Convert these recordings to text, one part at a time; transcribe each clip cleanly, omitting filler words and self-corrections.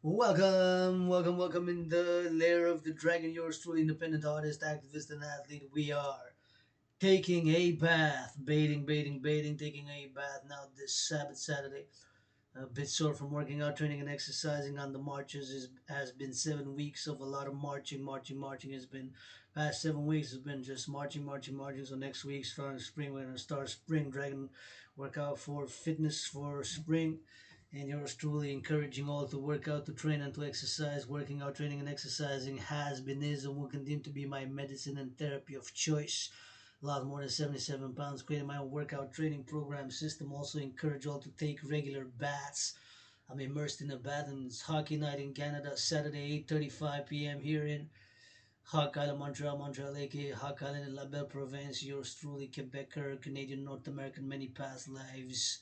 Welcome in the lair of the dragon. Yours truly, independent artist, activist, and athlete. We are taking a bath, baiting, taking a bath now this Sabbath Saturday. A bit sore from working out, training, and exercising on the marches. Has been 7 weeks of a lot of marching. Has been past 7 weeks. Has been just marching. So next week, starting spring, we're gonna start spring dragon workout for fitness for spring. And yours truly encouraging all to work out, to train, and to exercise. Working out, training, and exercising has been, is, and will continue to be my medicine and therapy of choice. Lost more than 77 pounds, creating my own workout training program system. Also encourage all to take regular baths. I'm immersed in a bath, and it's hockey night in Canada, Saturday, 8:35 p.m. here in Hawk Island, Montreal, aka Hawk Island in La Belle Province. Yours truly, Quebecer, Canadian, North American, many past lives,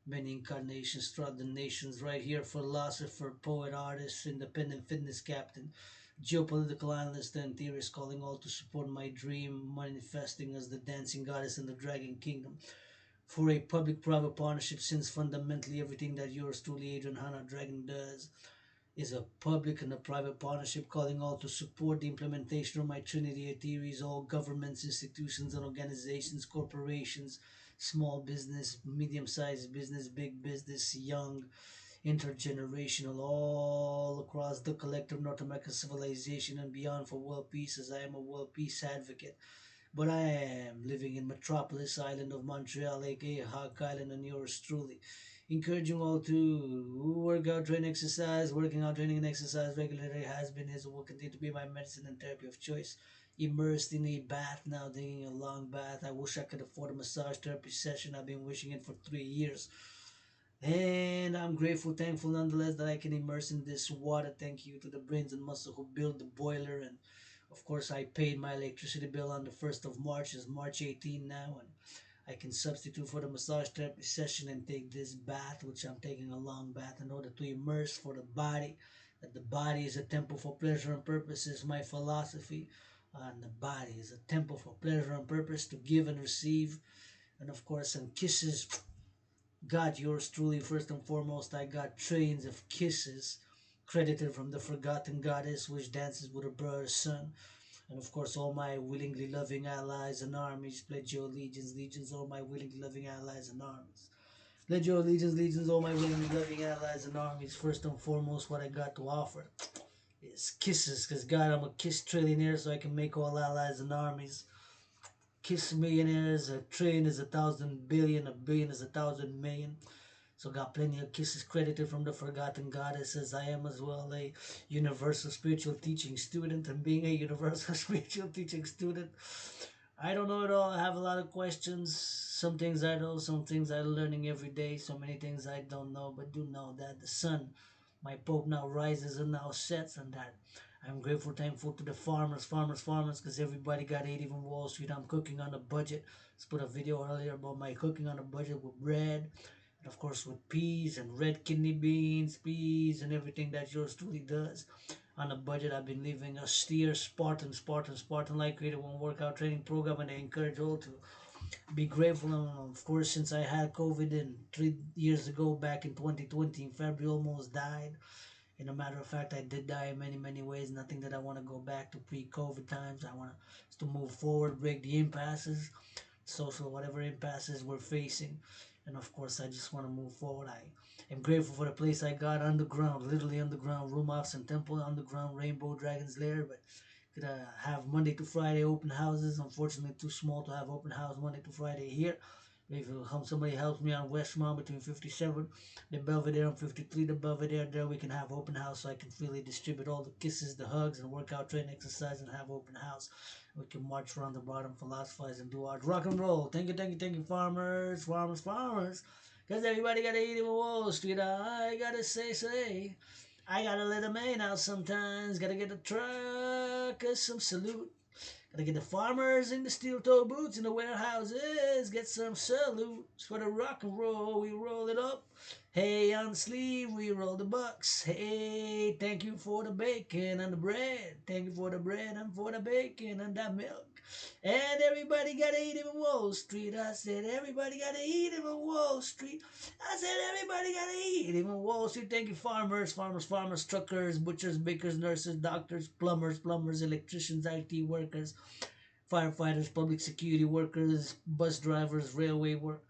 many incarnations throughout the nations. Right here, philosopher, poet, artist, independent fitness captain, geopolitical analyst, and theorist, calling all to support my dream, manifesting as the dancing goddess in the Dragon Kingdom. For a public-private partnership, since fundamentally everything that yours truly, Adrian Hanna Dragon, does is a public and a private partnership, calling all to support the implementation of my Trinity of theories. All governments, institutions, and organizations, corporations, small business, medium-sized business, big business, young, intergenerational, all across the collective North American civilization and beyond, for world peace, as I am a world peace advocate. But I am living in Metropolis Island of Montreal, aka Hawk Island, and yours truly. Encouraging all to work out, train, exercise. Working out, training, and exercise regularly has been, is, and will continue to be my medicine and therapy of choice. Immersed in a bath now, taking a long bath. I wish I could afford a massage therapy session. I've been wishing it for 3 years. And I'm grateful, thankful nonetheless that I can immerse in this water. Thank you to the brains and muscle who built the boiler. And of course, I paid my electricity bill on the 1st of March. It's March 18 now. And I can substitute for the massage therapy session and take this bath, which I'm taking a long bath in order to immerse for the body. That the body is a temple for pleasure and purpose is my philosophy. And the body is a temple for pleasure and purpose to give and receive. And of course, and kisses. God, yours truly, first and foremost, I got trains of kisses credited from the forgotten goddess which dances with her brother's son. And of course, all my willingly loving allies and armies, pledge your allegiance, legions, all my willingly loving allies and armies. Pledge your allegiance, legions, all my willingly loving allies and armies. First and foremost, what I got to offer is kisses, because God, I'm a kiss trillionaire, so I can make all allies and armies. Kiss millionaires, a trillion is 1,000 billion, a billion is 1,000 million. So got plenty of kisses credited from the forgotten goddess, as I am as well a universal spiritual teaching student. And being a universal spiritual teaching student, I don't know it all. I have a lot of questions. Some things I know, some things I'm learning every day. So many things I don't know, but do know that the sun, my Pope, now rises and now sets, and that I'm grateful, thankful to the farmers, because everybody got ate, even Wall Street. I'm cooking on a budget. Let's put a video earlier about my cooking on a budget with bread, and of course with peas and red kidney beans, peas, and everything that yours truly does. On a budget, I've been living austere, Spartan like, created one workout training program, and I encourage all to be grateful. And of course, since I had COVID and 3 years ago, back in 2020, in February, almost died. In a matter of fact, I did die in many ways. Nothing that I want to go back to pre-COVID times. I want to move forward, break the impasses, social whatever impasses we're facing. And of course, I just want to move forward. I am grateful for the place I got underground, literally underground, room office and temple, underground Rainbow Dragon's Lair. But could have Monday to Friday open houses. Unfortunately, too small to have open house Monday to Friday here. If somebody helps me on Westmount between 57, the Belvedere and 53, the Belvedere, there we can have open house, so I can freely distribute all the kisses, the hugs, and workout, train, exercise, and have open house. We can march around the bottom, philosophize, and do art. Rock and roll. Thank you, farmers. Because everybody got to eat in Wall Street. I got to say. I got to let them in out sometimes. Got to get a truck, some salute. Gotta get the farmers in the steel toe boots in the warehouses. Get some salutes for the rock and roll. We roll it up Hey, on the sleeve, we roll the bucks. Hey, thank you for the bacon and the bread. Thank you for the bread and for the bacon and that milk. And everybody gotta eat him in Wall Street. I said, everybody gotta eat him in Wall Street. I said, everybody gotta eat him in Wall Street. Thank you, farmers, truckers, butchers, bakers, nurses, doctors, plumbers, electricians, IT workers, firefighters, public security workers, bus drivers, railway workers,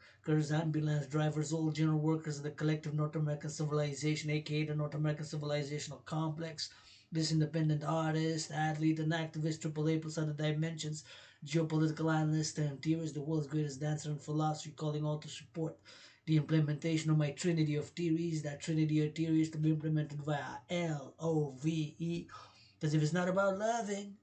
ambulance drivers, all general workers of the collective North American civilization, aka the North American civilizational complex. This independent artist, athlete, and activist, triple A plus other dimensions, geopolitical analyst, and theorist, the world's greatest dancer in philosophy, calling all to support the implementation of my trinity of theories. That trinity of theories to be implemented via LOVE. Because if it's not about loving,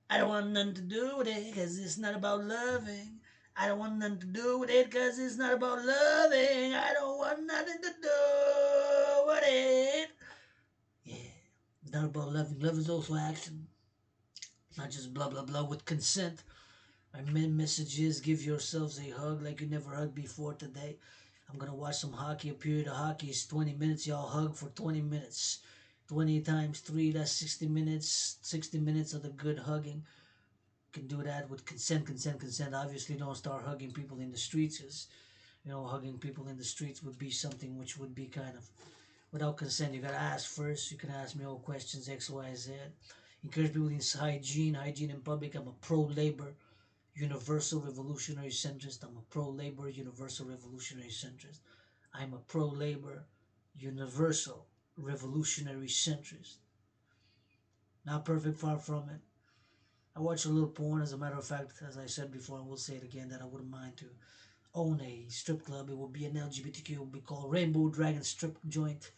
I don't want nothing to do with it because it's not about loving. I don't want nothing to do with it because it's not about loving. I don't want nothing to do with it. Yeah, it's not about loving. Love is also action, not just blah blah blah with consent. My main message is give yourselves a hug like you never hugged before today. I'm gonna watch some hockey. A period of hockey is 20 minutes. Y'all hug for 20 minutes. 20 times 3, that's 60 minutes. 60 minutes of the good hugging. Can do that with consent. Obviously, don't start hugging people in the streets, as hugging people in the streets would be something which would be kind of without consent. You gotta ask first. You can ask me all questions, X, Y, Z. Encourage people in hygiene in public. I'm a pro-labor, universal revolutionary centrist. I'm a pro-labor, universal revolutionary centrist. I'm a pro-labor, universal revolutionary centrist. Not perfect, far from it. I watch a little porn. As a matter of fact, as I said before, I will say it again that I wouldn't mind to own a strip club. It would be an LGBTQ. It would be called Rainbow Dragon Strip Joint.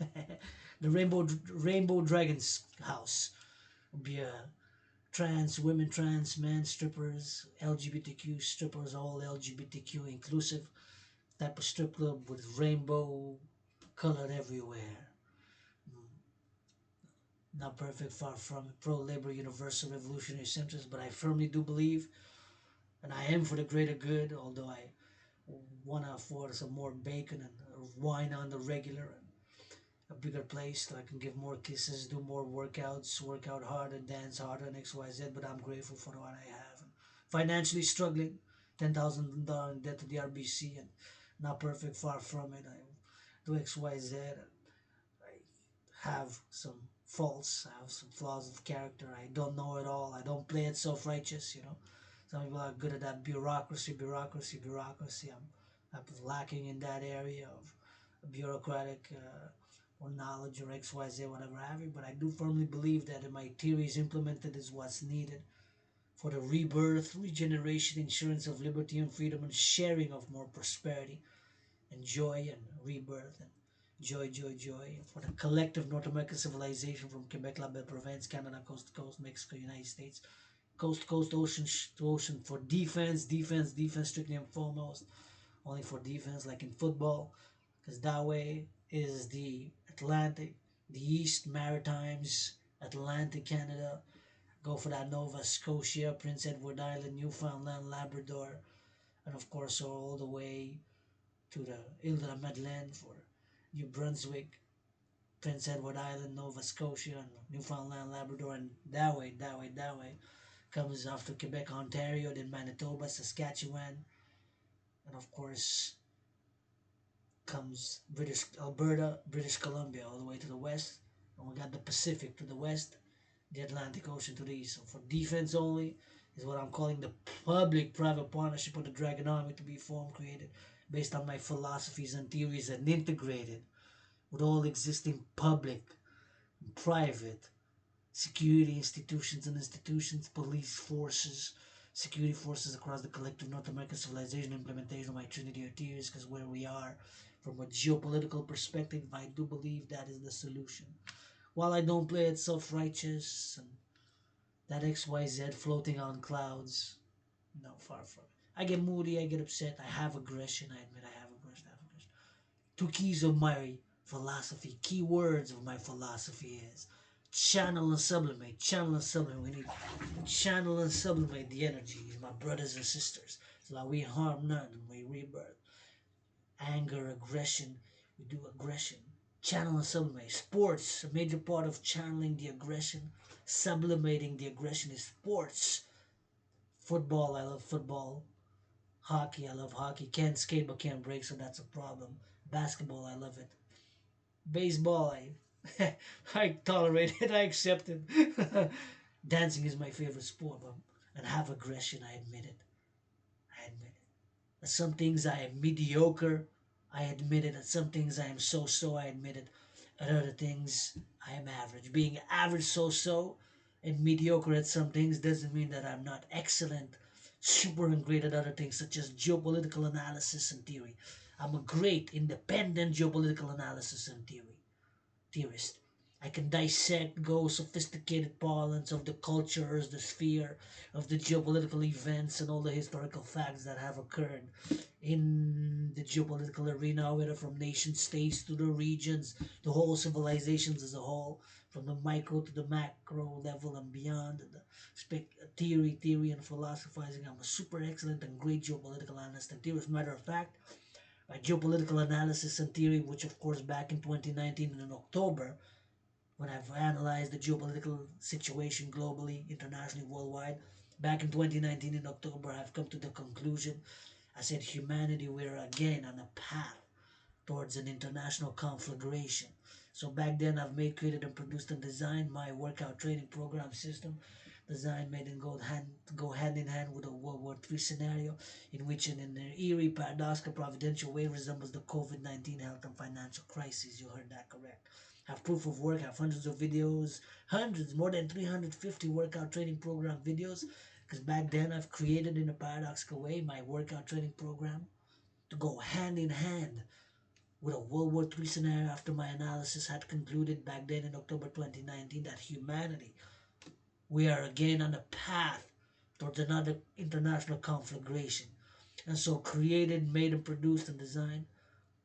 The Rainbow Dragon's house would be a trans women, trans men strippers, LGBTQ strippers, all LGBTQ inclusive type of strip club with rainbow colored everywhere. Not perfect, far from it. Pro-labor, universal revolutionary centrist, but I firmly do believe, and I am for the greater good, although I want to afford some more bacon and wine on the regular and a bigger place so I can give more kisses, do more workouts, work out harder, dance harder, and XYZ. But I'm grateful for what I have. Financially struggling, $10,000 in debt to the RBC, and not perfect, far from it. I do XYZ. I have some faults, I have some flaws of character. I don't know it all. I don't play it self righteous. Some people are good at that bureaucracy. I'm lacking in that area of bureaucratic or knowledge or XYZ, whatever have you. But I do firmly believe that in my theories implemented is what's needed for the rebirth, regeneration, insurance of liberty and freedom, and sharing of more prosperity and joy and rebirth and joy for the collective North American civilization from Quebec, La Belle Province, Canada, coast to coast, Mexico, United States, coast to coast, ocean to ocean, for defense, strictly and foremost, only for defense, like in football, because that way is the Atlantic, the East Maritimes, Atlantic Canada. Go for that Nova Scotia, Prince Edward Island, Newfoundland, Labrador, and of course all the way to the Ile de la Madeleine for New Brunswick, Prince Edward Island, Nova Scotia, and Newfoundland, Labrador, and that way comes after Quebec, Ontario, then Manitoba, Saskatchewan, and of course comes British Alberta, British Columbia, all the way to the west, and we got the Pacific to the west, the Atlantic Ocean to the east. So for defense only is what I'm calling the public-private partnership of the Dragan Army to be formed, created based on my philosophies and theories and integrated with all existing public and private security institutions, police forces, security forces across the collective North American civilization, implementation of my Trinity of Tears, because where we are from a geopolitical perspective, I do believe that is the solution. While I don't play it self-righteous and that XYZ floating on clouds, no, far from it. I get moody, I get upset, I have aggression, I admit I have aggression. Two keys of my philosophy, key words of my philosophy is channel and sublimate. Channel and sublimate. We need to channel and sublimate the energies, my brothers and sisters, so that we harm none and we rebirth. Anger, aggression, We do aggression. Channel and sublimate. Sports, a major part of channeling the aggression, sublimating the aggression is sports. Football, I love football. Hockey, I love hockey. Can't skate but can't break, so that's a problem. Basketball, I love it. Baseball, I, I tolerate it, I accept it. Dancing is my favorite sport, and have aggression, I admit it. I admit it. At some things I am mediocre, I admit it. At some things I am so-so, I admit it. At other things, I am average. Being average, so-so, and mediocre at some things doesn't mean that I'm not excellent, super and great at other things, such as geopolitical analysis and theory. I'm a great independent geopolitical analysis and theorist. I can dissect, go sophisticated parlance of the cultures, the sphere, of the geopolitical events, and all the historical facts that have occurred in the geopolitical arena, whether from nation states to the regions, the whole civilizations as a whole, from the micro to the macro level and beyond, and the theory and philosophizing. I'm a super excellent and great geopolitical analyst and theorist. Matter of fact, my geopolitical analysis and theory, which of course back in 2019 in October, when I've analyzed the geopolitical situation globally, internationally, worldwide, back in 2019 in October, I've come to the conclusion. I said, humanity, we're again on a path towards an international conflagration. So back then, I've made, created, and produced and designed my workout training program system, designed, made, and go hand in hand with a World War III scenario, in which, in an eerie, paradoxical, providential way, resembles the COVID-19 health and financial crisis. You heard that correct. Have proof of work, have hundreds of videos, hundreds, more than 350 workout training program videos. Because back then, I've created in a paradoxical way my workout training program to go hand in hand with a World War III scenario after my analysis had concluded back then in October 2019 that humanity, we are again on a path towards another international conflagration. And so created, made, and produced and designed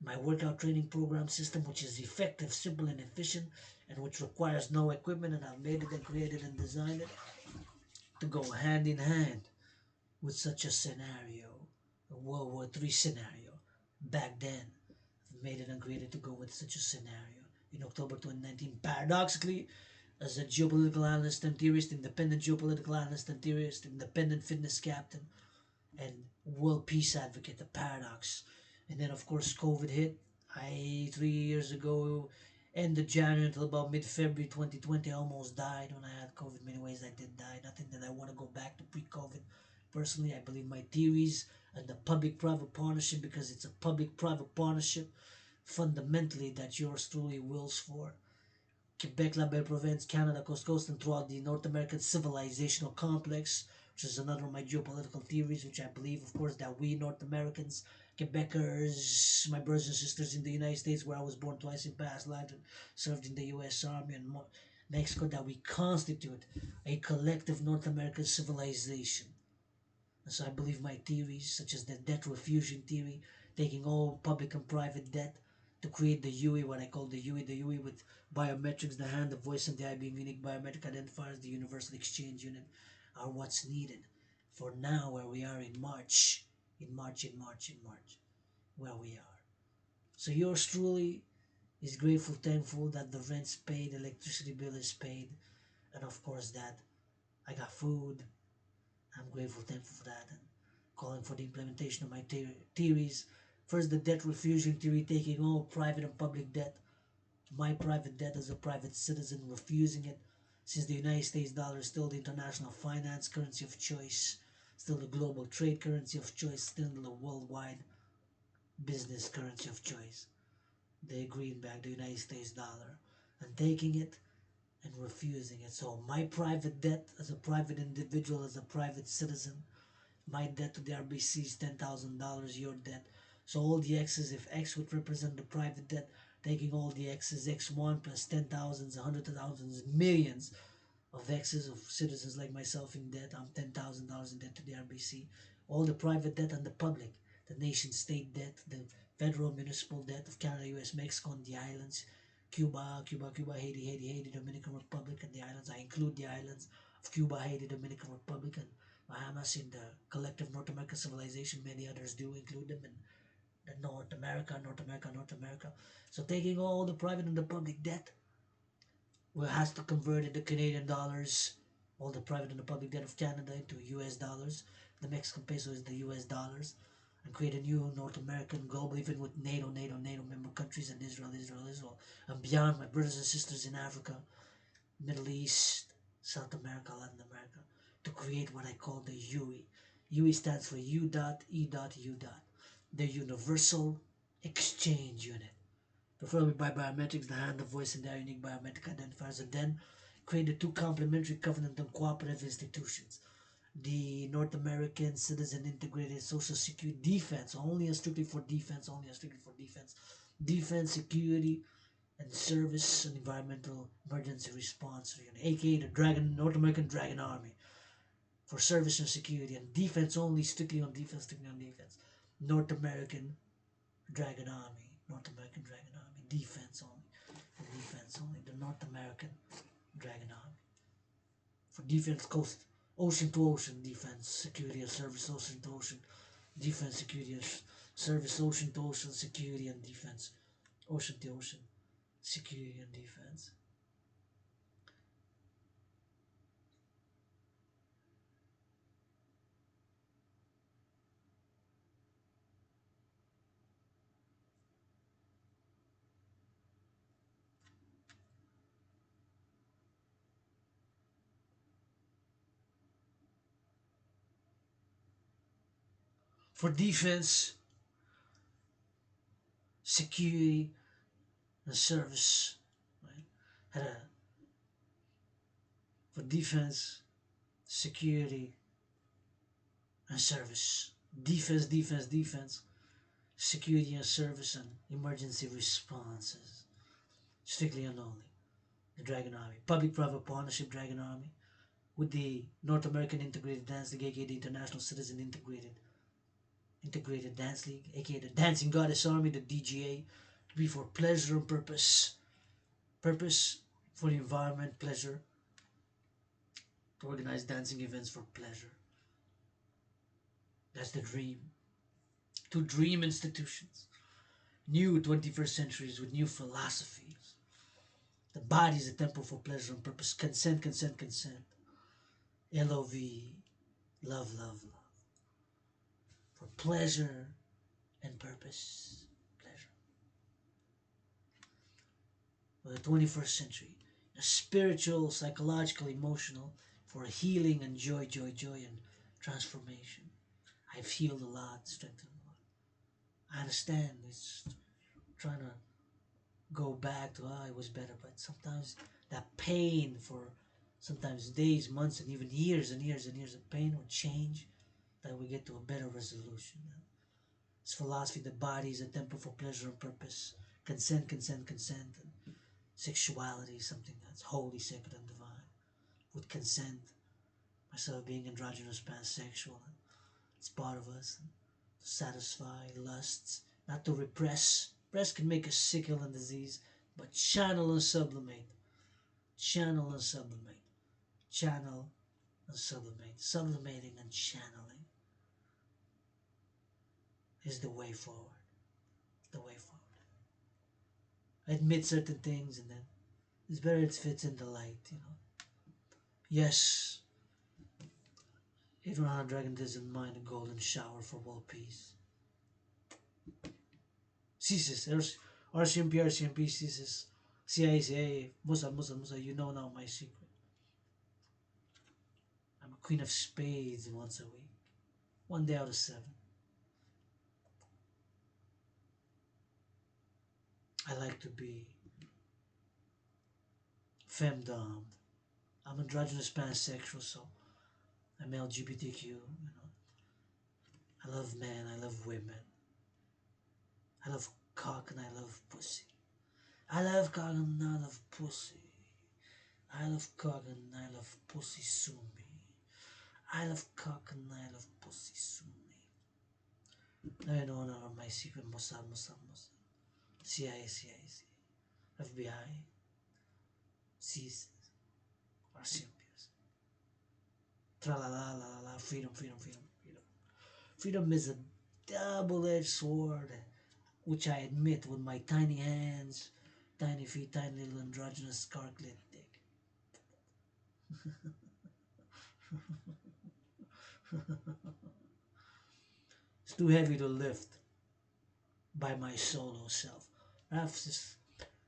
my workout training program system, which is effective, simple, and efficient, and which requires no equipment, and I've made it and created and designed it to go hand in hand with such a scenario, a World War III scenario. Back then, I've made it and created to go with such a scenario. In October 2019, paradoxically, as a geopolitical analyst and theorist, independent geopolitical analyst and theorist, independent fitness captain, and world peace advocate, the paradox. And then, of course, COVID hit. 3 years ago, end of January until about mid-February 2020, I almost died when I had COVID. Many ways I did die. Nothing that I want to go back to pre-COVID. Personally, I believe my theories and the public-private partnership, because it's a public-private partnership, fundamentally, that yours truly wills for. Quebec, La Belle Province, Canada, Coast Coast, and throughout the North American civilizational complex, which is another of my geopolitical theories, which I believe, of course, that we North Americans, Quebecers, my brothers and sisters in the United States, where I was born twice in past lives and served in the U.S. Army and Mexico, that we constitute a collective North American civilization. And so I believe my theories, such as the debt refusion theory, taking all public and private debt to create the UE, what I call the UE with biometrics, the hand, the voice, and the eye being unique biometric identifiers, the universal exchange unit, are what's needed for now, where we are in March, where we are. So yours truly is grateful, thankful that the rent's paid, electricity bill is paid, and of course that I got food. I'm grateful, thankful for that, and calling for the implementation of my theories. First, the debt refusion theory, taking all private and public debt, my private debt as a private citizen, refusing it, since the United States dollar is still the international finance currency of choice, still the global trade currency of choice, still the worldwide business currency of choice. The greenback, the United States dollar, and taking it and refusing it. So my private debt as a private individual, as a private citizen, my debt to the RBC is $10,000, your debt. So all the x's, if x would represent the private debt, taking all the x's, x1 plus 10,000s, 100,000s, millions of x's of citizens like myself in debt. I'm $10,000 in debt to the RBC. All the private debt and the public, the nation state debt, the federal municipal debt of Canada, US, Mexico, and the islands, Cuba, Haiti, Dominican Republic, and the islands. I include the islands of Cuba, Haiti, Dominican Republic, and Bahamas in the collective North American civilization. Many others do include them, and The North America, North America, North America. So taking all the private and the public debt, we has to convert it to Canadian dollars, all the private and the public debt of Canada into US dollars. The Mexican peso is the US dollars, and create a new North American global, even with NATO member countries, and Israel, and beyond, my brothers and sisters in Africa, Middle East, South America, Latin America, to create what I call the UE. UE stands for U dot E dot U dot, the Universal Exchange Unit. Preferably by biometrics, the hand, the voice, and their unique biometric identifiers, and then create the two complementary covenant and cooperative institutions. The North American Citizen Integrated Social Security Defense, only and strictly for defense, defense, security, and service and environmental emergency response unit, aka the Dragan, North American Dragan Army, for service and security, and defense only, strictly on defense. North American Dragon Army, North American Dragon Army, defense only, the North American Dragon Army. For defense, coast, ocean to ocean, defense, security and service, ocean to ocean, defense, security and service, ocean to ocean, security and defense, ocean to ocean, security and defense. For defense, security, and service, right? For defense, security, and service. Defense, security and service, and emergency responses. Strictly and only. The Dragon Army. Public-private partnership Dragon Army with the North American Integrated Dance League, aka the International Citizen Integrated Dance League, aka the Dancing Goddess Army, the DGA, to be for pleasure and purpose. Purpose for the environment, pleasure, to organize dancing events for pleasure. That's the dream. To dream institutions. New 21st centuries with new philosophies. The body is a temple for pleasure and purpose. Consent, consent, consent. LOV. Love, love, love. For pleasure and purpose. Pleasure. For the 21st century. A spiritual, psychological, emotional. For healing and joy, joy, joy, and transformation. I've healed a lot, strengthened a lot. I understand. It's trying to go back to it was better, but sometimes that pain for sometimes days, months, and even years and years and years of pain will change, that we get to a better resolution. This philosophy, the body is a temple for pleasure and purpose. Consent, consent, consent, and sexuality is something that's holy, sacred, and divine. With consent, myself being androgynous, pansexual, it's part of us. To satisfy lusts, not to repress. Repress can make us sick and disease, but channel and sublimate. Channel and sublimate. Channel and sublimate. Sublimating and channeling is the way forward. The way forward. Admit certain things, and then it's better it fits in the light. Yes, Abraham Dragon doesn't mind a golden shower for world peace. CSIS, RCMP, RCMP, CSIS, CIA, CIA, Musa, you know now my secret. I'm a queen of spades once a week. 1 day out of 7. I like to be femdomed. I'm androgynous pansexual, so I'm LGBTQ. I love men, I love women. I love cock and I love pussy. I love cock and I love pussy. I love cock and I love pussy sumi. I love cock and I love pussy sumi. I know none of my secret Mossad. CIA, FBI, CIS, RCMPs. Tra la la la la, freedom. Freedom is a double-edged sword. which I admit with my tiny hands, tiny feet, tiny little androgynous scarlet dick. It's too heavy to lift by my solo self. Perhaps just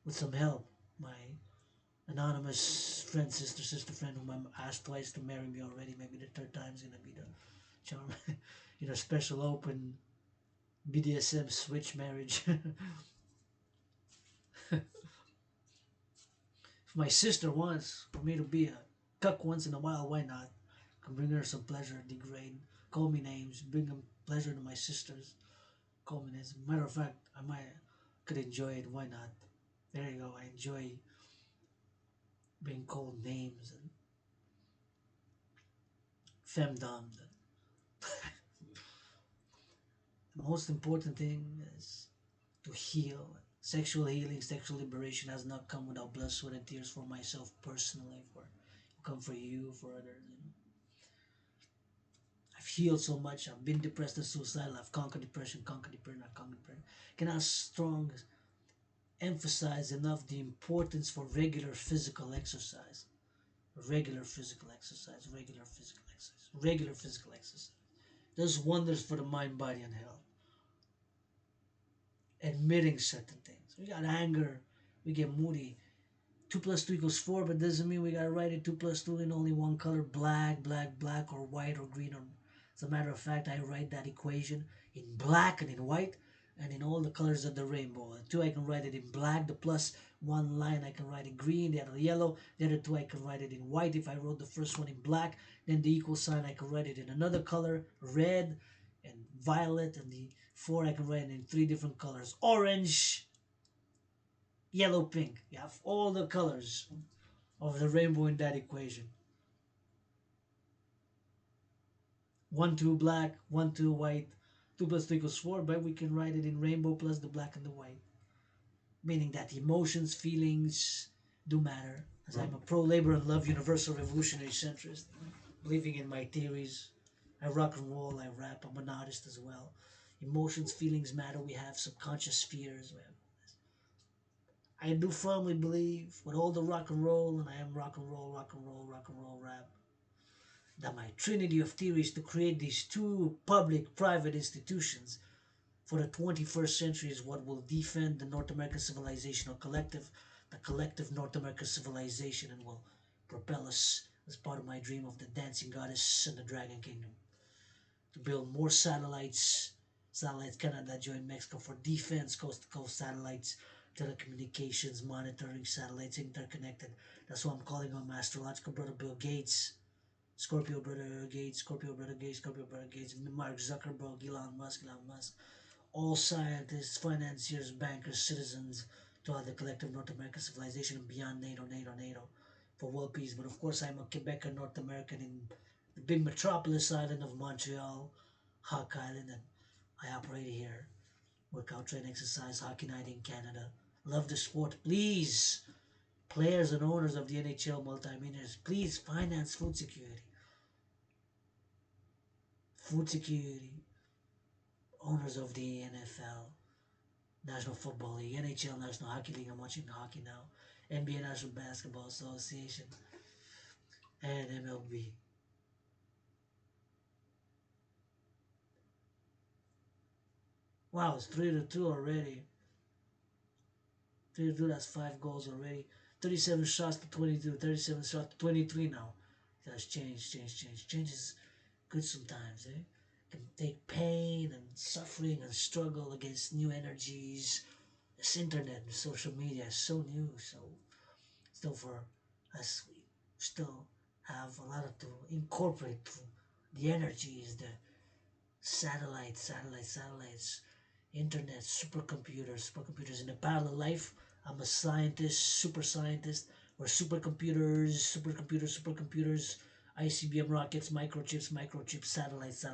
with some help, my anonymous friend, sister friend, whom I asked twice to marry me already. Maybe the third time's gonna be the charm. Special open BDSM switch marriage. If my sister wants for me to be a cuck once in a while, why not? Can bring her some pleasure, degrade, call me names, bring them pleasure to my sisters, call me names. Matter of fact, I might could enjoy it. Why not? There you go. I enjoy being called names and femdoms. The most important thing is to heal. Sexual healing, sexual liberation has not come without blood, sweat, and tears for myself personally. For come for you, for others. I've healed so much. I've been depressed and suicidal. I've conquered depression, I've conquered depression. Cannot strong emphasize enough the importance for regular physical exercise. Regular physical exercise, regular physical exercise, regular physical exercise. Does wonders for the mind, body, and health. Admitting certain things. We got anger, we get moody. 2 plus 2 equals 4, but doesn't mean we gotta write it 2 plus 2 in only one color, black, black, black, or white, or green. Or as a matter of fact, I write that equation in black and in white and in all the colors of the rainbow. The two I can write it in black, the plus one line I can write it green, the other yellow, the other two I can write it in white. If I wrote the first one in black, then the equal sign I can write it in another color, red and violet, and the four I can write it in three different colors, orange, yellow, pink. You have all the colors of the rainbow in that equation. 1, 2 black, 1, 2 white, 2 plus 2 equals 4, but we can write it in rainbow plus the black and the white. Meaning that emotions, feelings do matter. As I'm a pro-labor and love universal revolutionary centrist, believing in my theories. I rock and roll, I rap, I'm an artist as well. Emotions, feelings matter. We have subconscious fears. I do firmly believe with all the rock and roll, and I am rock and roll, rock and roll, rock and roll rap, that my trinity of theories to create these two public-private institutions for the 21st century is what will defend the North American civilizational collective, the collective North American civilization, and will propel us as part of my dream of the dancing goddess and the dragon kingdom. To build more satellites, satellites Canada join Mexico for defense, coast to coast satellites, telecommunications, monitoring satellites, interconnected. That's why I'm calling on my astrological brother Bill Gates, Scorpio brother Gates, Scorpio brother Gates, Scorpio brother Gates, Mark Zuckerberg, Elon Musk, all scientists, financiers, bankers, citizens, to all the collective North American civilization and beyond NATO, for world peace. But of course, I'm a Quebecer, North American in the big metropolis island of Montreal, Hawk Island, and I operate here. Workout, train, exercise, hockey night in Canada. Love the sport. Please, players and owners of the NHL multimillionaires, please finance food security. Food security. Owners of the NFL, National Football League, NHL, National Hockey League. I'm watching hockey now. NBA, National Basketball Association, and MLB. Wow, it's 3-2 already. 3-2, that's 5 goals already. 37 shots to 22, 37 shots to 23 now. That's Change is good sometimes, eh? Can take pain and suffering and struggle against new energies. This internet and social media is so new, so still for us, we still have a lot to incorporate through the energies, the satellites, internet, supercomputers in a parallel life. I'm a scientist, super scientist, or supercomputers, ICBM rockets, microchips, satellites.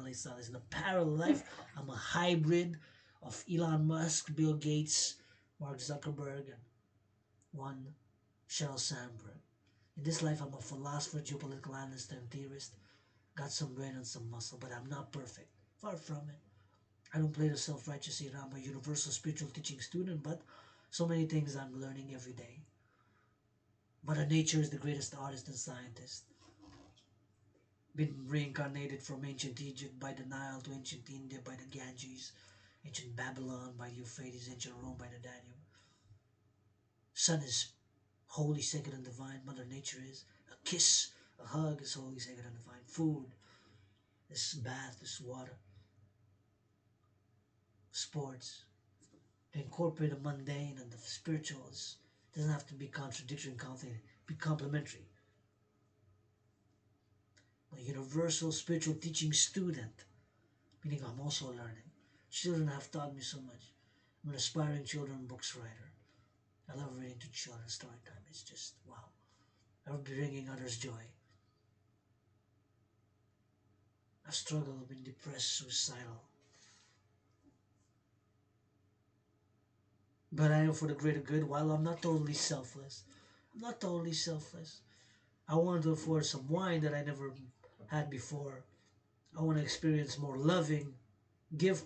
In a parallel life, I'm a hybrid of Elon Musk, Bill Gates, Mark Zuckerberg, and one Sheryl Sandberg. In this life, I'm a philosopher, geopolitical analyst, and theorist. Got some brain and some muscle, but I'm not perfect. Far from it. I don't play the self-righteous here. I'm a universal spiritual teaching student, but so many things I'm learning every day. Mother Nature is the greatest artist and scientist. Been reincarnated from ancient Egypt by the Nile to ancient India by the Ganges, ancient Babylon by the Euphrates, ancient Rome by the Danube. Sun is holy, sacred, and divine. Mother Nature is. A kiss, a hug is holy, sacred, and divine. Food, this bath, this water, sports. To incorporate the mundane and the spiritual doesn't have to be contradictory and conflict. Be complementary. A universal spiritual teaching student, meaning I'm also learning. Children have taught me so much. I'm an aspiring children books writer. I love reading to children story time. It's just wow. I love bringing others joy. I've struggled, been depressed, suicidal. But I am for the greater good while I'm not totally selfless. I'm not totally selfless. I want to afford some wine that I never had before. I want to experience more loving, give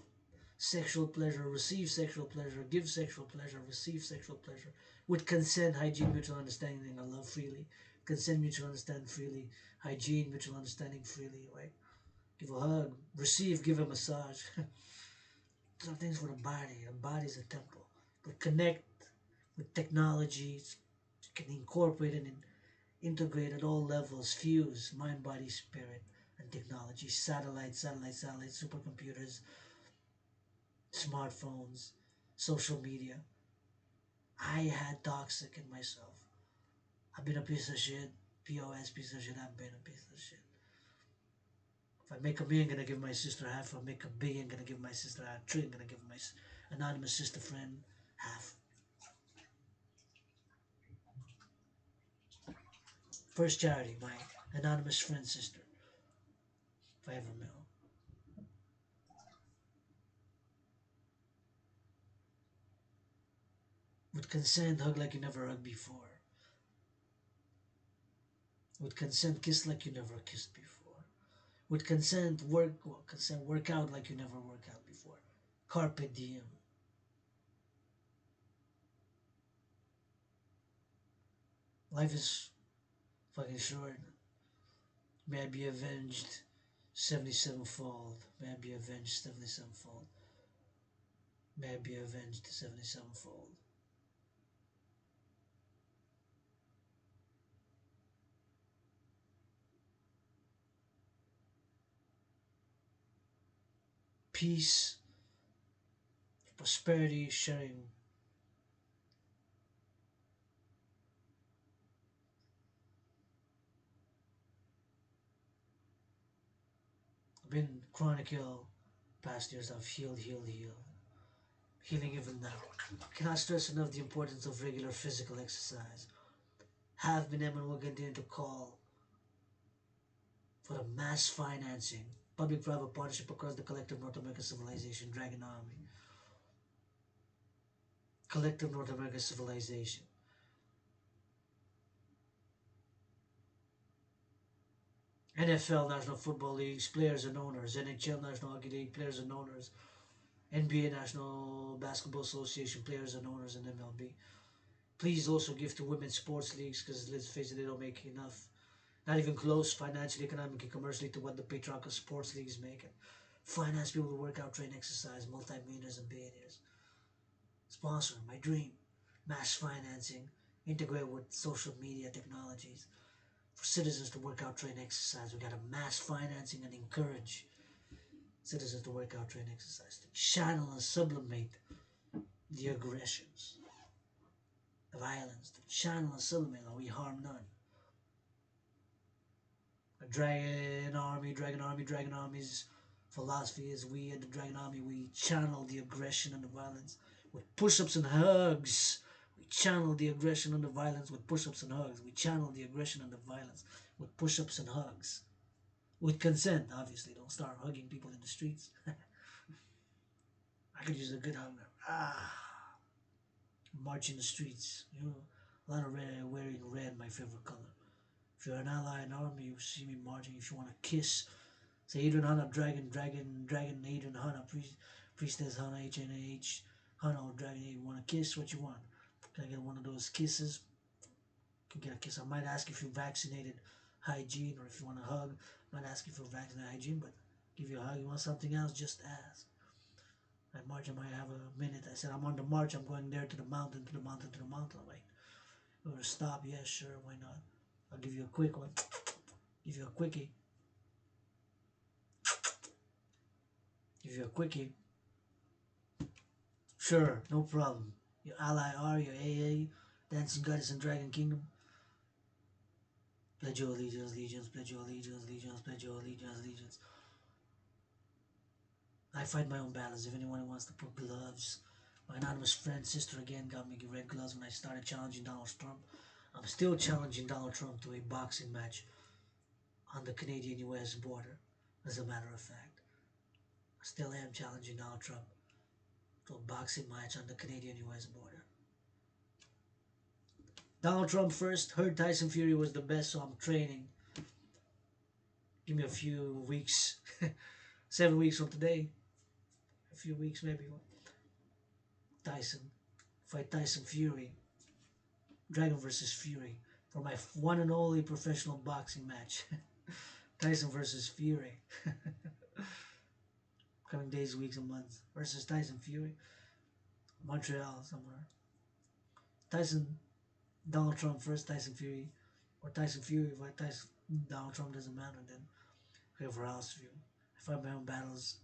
sexual pleasure, receive sexual pleasure, give sexual pleasure, receive sexual pleasure, with consent, hygiene, mutual understanding, and love freely. Consent, mutual understanding freely, hygiene, mutual understanding freely, right? Give a hug, receive, give a massage. These are things for the body. The body is a temple. But connect with technology, can incorporate it and integrate at all levels, fuse mind, body, spirit, and technology, satellites, supercomputers, smartphones, social media. I had toxic in myself. I've been a piece of shit. POS, piece of shit. I've been a piece of shit. If I make a million, I'm gonna give my sister half. If I make a billion, I'm gonna give my sister half. Three, I'm gonna give my anonymous sister friend half. First charity, my anonymous friend sister. If I ever will. With consent, hug like you never hugged before. With consent, kiss like you never kissed before. With consent, work out like you never worked out before. Carpe diem. Life is fucking short. May I be avenged 77-fold. May I be avenged 77-fold. May I be avenged 77-fold. Peace, prosperity, sharing. I've been chronic ill past years. I've healed. Healing even now. Cannot stress enough the importance of regular physical exercise. Have been able and will continue to call for the mass financing, public-private partnership across the collective North American civilization, Dragan Army. Collective North American civilization. NFL, National Football Leagues, players and owners. NHL, National Hockey League, players and owners. NBA, National Basketball Association, players and owners, and MLB. Please also give to women's sports leagues because let's face it, they don't make enough. Not even close financially, economically, commercially to what the patriarchal sports leagues make. And finance people to work out, train, exercise, multi-millionaires and billionaires. Sponsor, my dream. Mass financing, integrate with social media technologies. For citizens to work out, train, exercise, we gotta mass financing and encourage citizens to work out, train, exercise, to channel and sublimate the aggressions, the violence, to channel and sublimate, and we harm none. The Dragon Army's philosophy is we at the Dragon Army, we channel the aggression and the violence with push-ups and hugs. We channel the aggression and the violence with push-ups and hugs. We channel the aggression and the violence with push-ups and hugs. With consent, obviously. Don't start hugging people in the streets. I could use a good hug. March in the streets. You know, a lot of red, wearing red, my favorite color. If you're an ally in army, you see me marching. If you want to kiss, say Adrian Hanna, Dragan, Adrian Hanna, please. Priestess Hana HNH. Hana or Dragon, you want a kiss? What you want? Can I get one of those kisses? Can get a kiss. I might ask if you're vaccinated hygiene, or if you want a hug. I might ask if you're vaccinated hygiene, but give you a hug. You want something else? Just ask. At March, I might have a minute. I said, I'm on the march. I'm going there to the mountain, to the mountain, to the mountain. I'm like, you want to stop? Yeah, sure. Why not? I'll give you a quick one. Give you a quickie. Give you a quickie. Sure, no problem. Your ally R, your AA, Dancing Goddess and Dragon Kingdom. Pledge your allegiance, legions, pledge your allegiance, legions, pledge your allegiance, legions. I fight my own battles. If anyone wants to put gloves, my anonymous friend, sister again, got me red gloves when I started challenging Donald Trump. I'm still challenging Donald Trump to a boxing match on the Canadian-US border, as a matter of fact. I still am challenging Donald Trump to a boxing match on the Canadian-US border. Donald Trump first, heard Tyson Fury was the best, so I'm training. Give me a few weeks, 7 weeks from today, a few weeks maybe. Tyson, fight Tyson Fury, Dragon versus Fury, for my one and only professional boxing match. Tyson versus Fury. Coming days, weeks, and months. Versus Tyson Fury. Montreal, somewhere. Tyson, Donald Trump first, Tyson Fury. Or Tyson Fury, if Tyson, Donald Trump doesn't matter, then whoever else view. I fight my own battles.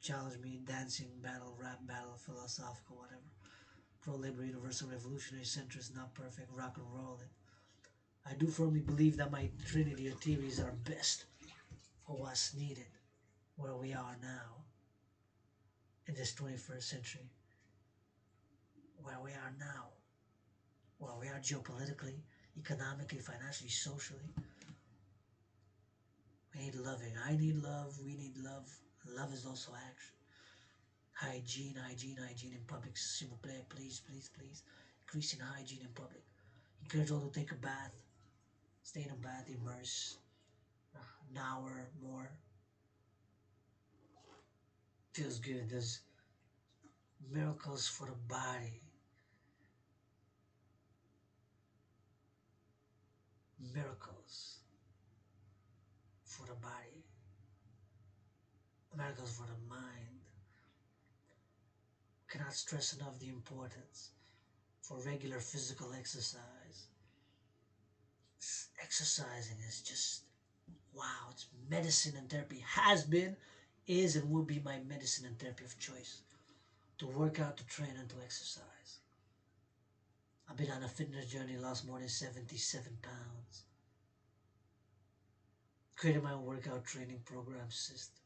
Challenge me in dancing battle, rap battle, philosophical, whatever. Pro-labor, universal, revolutionary, centrist, not perfect, rock and roll. I do firmly believe that my trinity of theories are best for what's needed, where we are now, in this 21st century, where we are now, where we are geopolitically, economically, financially, socially. We need loving. I need love. We need love. Love is also action. Hygiene, hygiene, hygiene in public. Simple play, please, please, please. Increasing hygiene in public. Encourage all to take a bath. Stay in a bath, immerse. An hour more. Feels good. There's miracles for the body. Miracles for the body. Miracles for the mind. Cannot stress enough the importance for regular physical exercise. Exercising is just wow, it's medicine and therapy. Has been, is, and will be my medicine and therapy of choice. To work out, to train, and to exercise. I've been on a fitness journey, lost more than 77 pounds. Created my own workout training program system.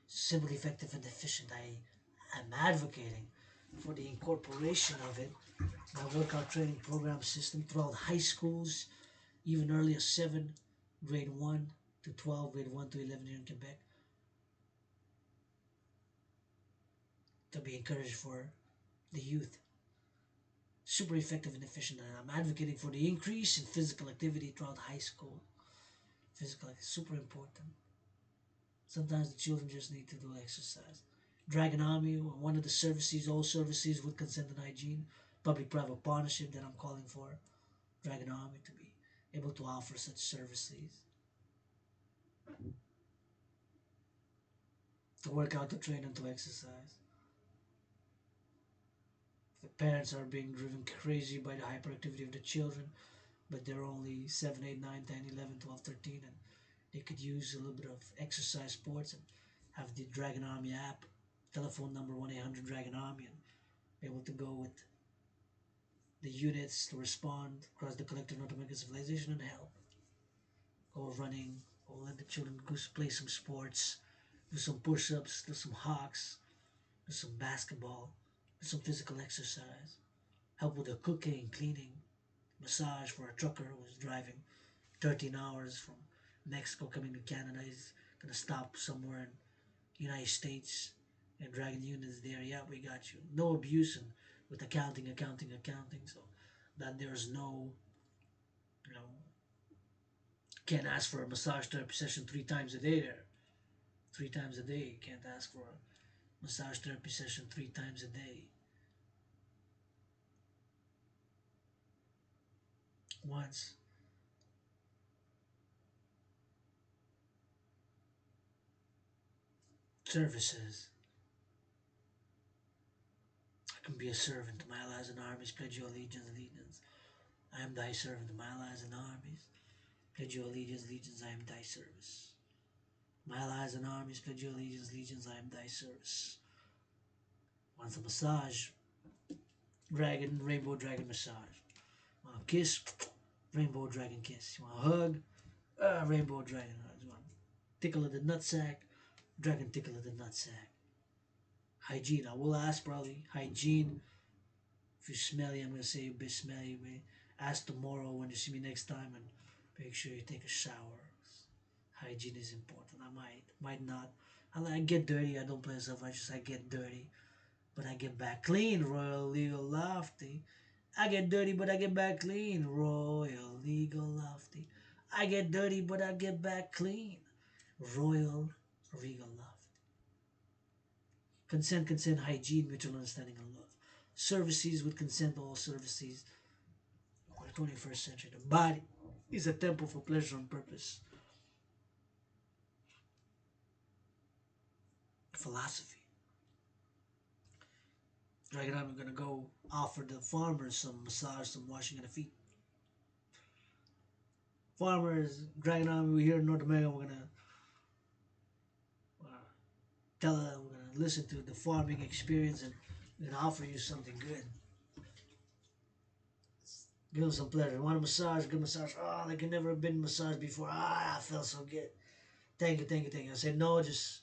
Simple, effective, and efficient. I am advocating for the incorporation of it. My workout training program system throughout high schools, even earlier 7, grade 1 to 12, grade 1 to 11 here in Quebec, to be encouraged for the youth. Super effective and efficient, and I'm advocating for the increase in physical activity throughout high school. Physical activity, super important. Sometimes the children just need to do exercise. Dragan Army, one of the services, all services with consent and hygiene, public-private partnership that I'm calling for. Dragan Army to be able to offer such services. To work out, to train, and to exercise. The parents are being driven crazy by the hyperactivity of the children, but they're only 7, 8, 9, 10, 11, 12, 13, and they could use a little bit of exercise sports and have the Dragan Army app, telephone number 1-800-DRAGON-ARMY, and be able to go with the units to respond across the collective North American civilization and help. Go running, go let the children go play some sports, do some push-ups, do some hawks, do some basketball, do some physical exercise, help with the cooking, cleaning, massage for a trucker who's driving 13 hours from Mexico coming to Canada. He's gonna stop somewhere in the United States and dragging units there. Yeah, we got you. No abuse and with accounting, so that there's no, you know, can't ask for a massage therapy session 3 times a day there. 3 times a day, you can't ask for a Massage therapy session 3 times a day. Once. Services. I can be a servant to my allies and armies. Pledge your allegiance, allegiance. I am thy servant to my allies and armies. Pledge your allegiance, allegiance. I am thy service. My allies and armies, pledge your allegiance, allegiance. I am thy service. Want a massage? Dragon, rainbow dragon massage. Want a kiss? Rainbow dragon kiss. You want a hug? Rainbow dragon hug. You want tickle of the nutsack? Dragon tickle of the nutsack. Hygiene. I will ask probably. Hygiene. If you're smelly, I'm gonna say you're a bit smelly. Ask tomorrow when you see me next time and make sure you take a shower. Hygiene is important. I might not. I get dirty. I don't play self-righteous. I get dirty, but I get back clean. Royal, legal, lofty. I get dirty, but I get back clean. Royal, legal, lofty. I get dirty, but I get back clean. Royal, regal, lofty. Consent, consent, hygiene, mutual understanding, and love. Services with consent, all services. For the 21st century, the body is a temple for pleasure and purpose. Philosophy. Dragon, I'm gonna go offer the farmers some massage, some washing of the feet. Farmers, Dragon Army, we're here in North America. We're gonna uh, tell them, we're gonna listen to the farming experience, and we're gonna offer you something good. Give them some pleasure. Want a massage? Good massage. Oh, like you never been massaged before. I felt so good. Thank you, thank you, thank you. I said no, just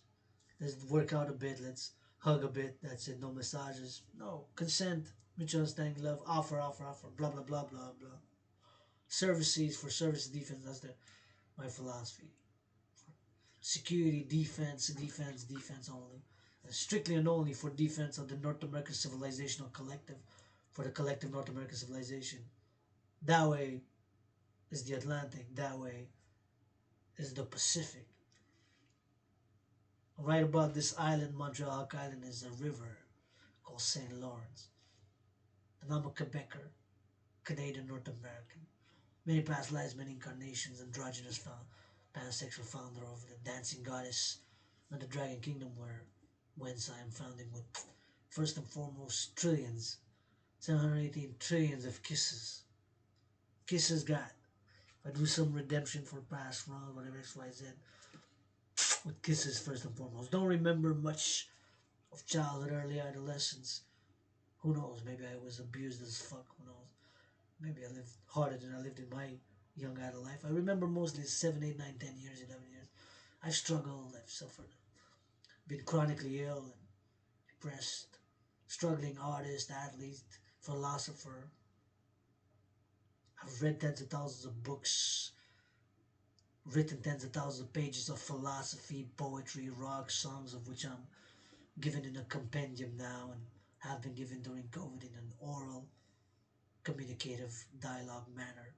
let's work out a bit. Let's hug a bit. That's it. No massages. No consent. Mutual understanding, love. Offer, offer, offer. Blah blah blah blah blah. Services for service defense. That's my philosophy. Security, defense, defense, defense only. Strictly and only for defense of the North American civilizational collective, for the collective North American civilization. That way is the Atlantic. That way is the Pacific. Right above this island, Montreal Island, is a river called St. Lawrence. And I'm a Quebecer, Canadian North American. Many past lives, many incarnations, androgynous found, pansexual founder of the dancing goddess and the dragon kingdom where whence I am founding with first and foremost trillions, 718 trillions of kisses. Kisses God. If I do some redemption for past wrong, whatever XYZ, with kisses first and foremost. Don't remember much of childhood, early adolescence. Who knows? Maybe I was abused as fuck. Who knows? Maybe I lived harder than I lived in my young adult life. I remember mostly 7, 8, 9, 10 years, 11 years. I've struggled, I've suffered, been chronically ill and depressed, struggling artist, athlete, philosopher. I've read tens of thousands of books, written tens of thousands of pages of philosophy, poetry, rock, songs, of which I'm given in a compendium now and have been given during COVID in an oral, communicative dialogue manner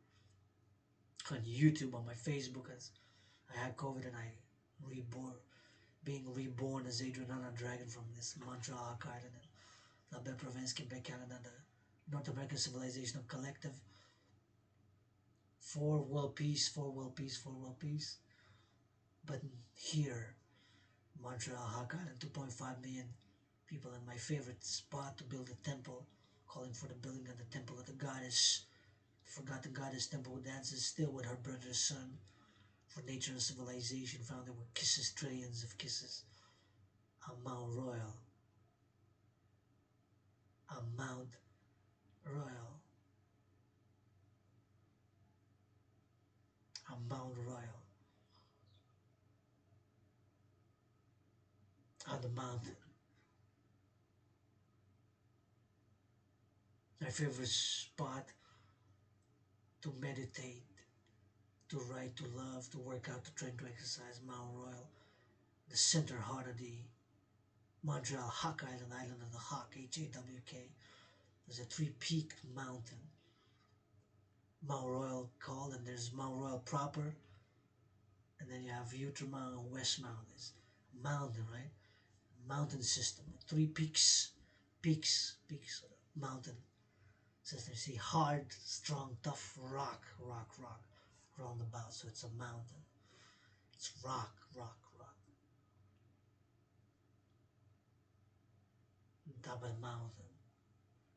on YouTube, on my Facebook, as I had COVID and I reborn, being reborn as Adrian Anna Dragon from this Montreal Island and La Belle Province, Quebec, Canada, the North American Civilizational Collective. For world peace, for world peace, for world peace. But here, Montreal, Hawk Island, 2.5 million people, in my favorite spot to build a temple, calling for the building of the temple of the goddess. Forgot the goddess temple dances still with her brother's son. For nature and civilization, founded with kisses, trillions of kisses. On Mount Royal. On Mount Royal. On Mount Royal. On the mountain. My favorite spot to meditate, to write, to love, to work out, to train, to exercise. Mount Royal. The center heart of the Montreal Hawk Island, Island of the Hawk, Hawk. There's a three-peaked mountain, Mount Royal called, and there's Mount Royal proper, and then you have Outre Mount and West Mount. It's mountain, right? mountain system, three peaks, mountain system. See, hard, strong, tough rock, roundabout. So it's a mountain. It's rock, on top of the mountain.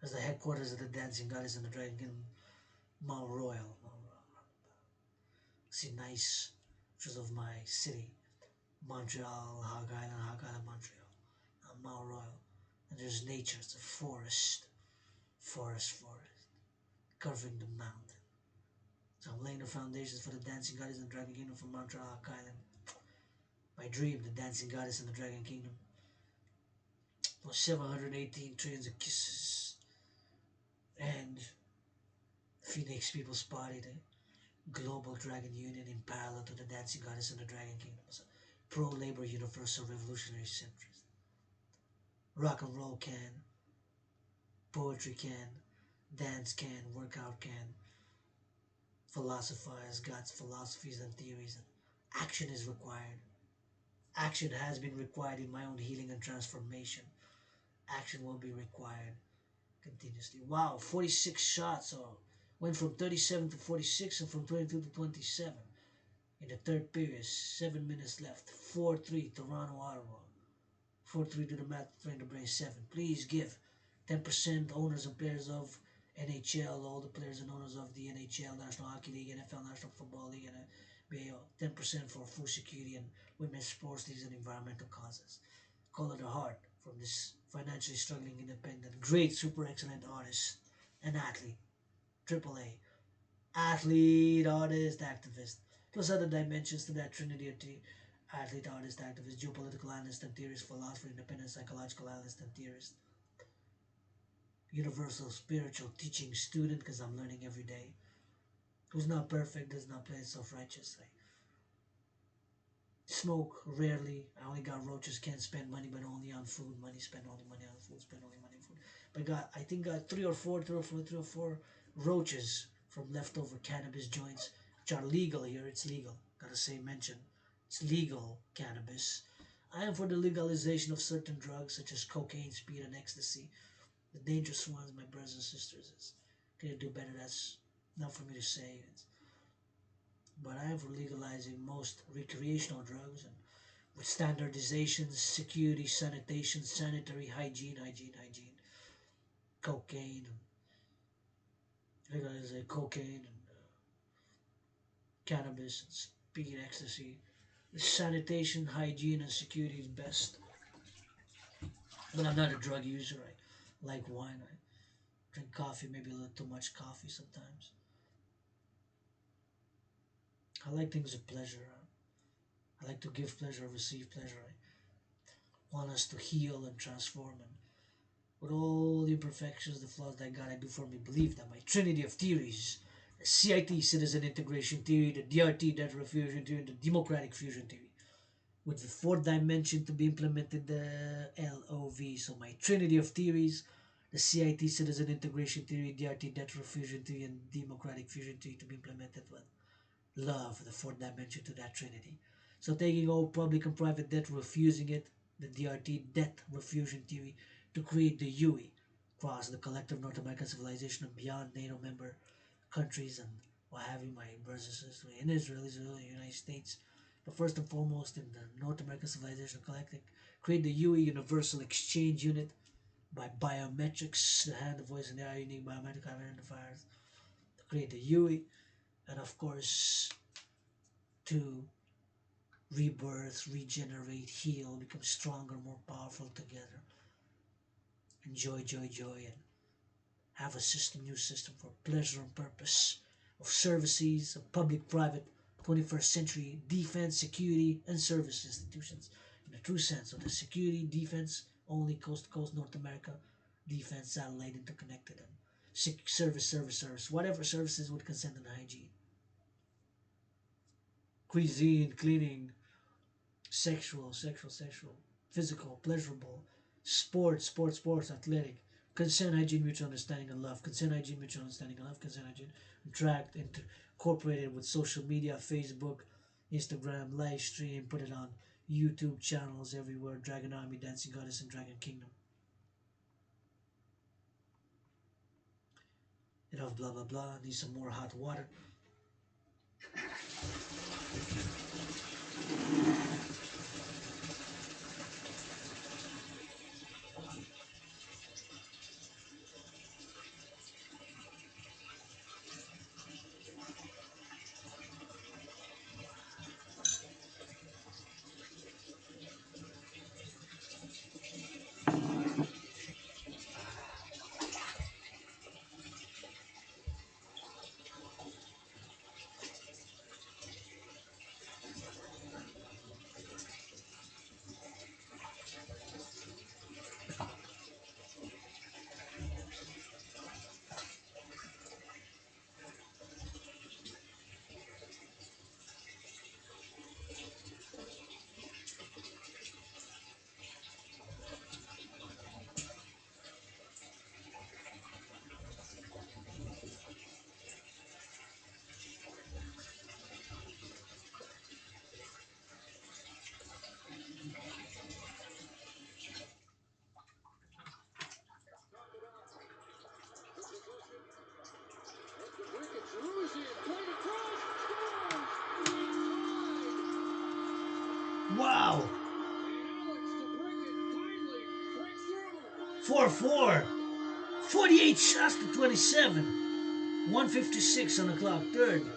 As the headquarters of the dancing goddess and the dragon kingdom, Mount Royal. Mount Royal. See, nice pictures of my city, Montreal, Hog Island, Montreal, Mount Royal. And there's nature. It's a forest, covering the mountain. So I'm laying the foundations for the dancing goddess and the dragon kingdom from Montreal, Hog Island. My dream, the dancing goddess and the dragon kingdom, was 718 trillions of kisses. And Phoenix People's Party, the global dragon union in parallel to the dancing goddess and the dragon kingdom, was a pro-labor universal revolutionary centrist. Rock and roll can, poetry can, dance can, workout can, philosophize God's philosophies and theories, and action is required. Action has been required in my own healing and transformation. Action will be required continuously. Wow, 46 shots. So went from 37 to 46 and from 22 to 27 in the third period. 7 minutes left. 4-3 Toronto, Ottawa. 4-3 to the math train to brain 7. Please give 10% owners and players of NHL, all the players and owners of the NHL, National Hockey League, NFL, National Football League, and NBA, 10% for food security and women's sports leagues and environmental causes. Call it a heart from this financially struggling independent, great, super excellent artist and athlete, triple A, athlete, artist, activist, plus other dimensions to that trinity of athlete, artist, activist, geopolitical analyst and theorist, philosopher, independent psychological analyst and theorist, universal spiritual teaching student, because I'm learning every day, who's not perfect, does not play self-righteous. I smoke rarely. I only got roaches. Can't spend money, but only on food. Money spend only money on food. Spend only money on food. But I think got three or four roaches from leftover cannabis joints, which are legal here. It's legal. Gotta say mention. It's legal cannabis. I am for the legalization of certain drugs such as cocaine, speed, and ecstasy. The dangerous ones, my brothers and sisters, is gonna do better. That's not for me to say. But I am for legalizing most recreational drugs and with standardization, security, sanitation, sanitary hygiene, cocaine, legalizing cocaine and cannabis and speed, ecstasy. The sanitation, hygiene, and security is best. But I'm not a drug user. I like wine. I drink coffee, maybe a little too much coffee sometimes. I like things of pleasure. I like to give pleasure, receive pleasure. I want us to heal and transform and with all the imperfections, the flaws that God I do for me, believe that my trinity of theories, the CIT citizen integration theory, the DRT data fusion theory, and the democratic fusion theory, with the fourth dimension to be implemented, the LOV. So my trinity of theories, the CIT citizen integration theory, DRT data fusion theory, and democratic fusion theory to be implemented with love, the fourth dimension to that trinity. So taking all public and private debt, refusing it, the DRT debt refusion theory, to create the UE across the collective North American civilization and beyond NATO member countries and what have you, my brothers and sisters, in Israel, the United States, but first and foremost in the North American civilization collective, create the UE Universal Exchange Unit by biometrics, the hand, the voice, and the eye unique biometric identifiers, to create the UE, and of course to rebirth, regenerate, heal, become stronger, more powerful together. Enjoy, joy, and have a system, new system for pleasure and purpose of services of public, private, 21st century defense, security, and service institutions in the true sense of the security, defense, only coast to coast North America, defense, satellite, interconnected, and service, whatever services with consent and hygiene, cuisine, cleaning, sexual, physical, pleasurable, sports, athletic, consent, hygiene, mutual understanding, and love, consent, hygiene, mutual understanding, and love, consent, hygiene, interact, incorporated with social media, Facebook, Instagram, live stream, put it on YouTube channels everywhere. Dragon Army, Dancing Goddess, and Dragon Kingdom. Enough blah blah blah. Need some more hot water. Wow! 4-4. 48 shots to 27. 156 on the clock. Third. To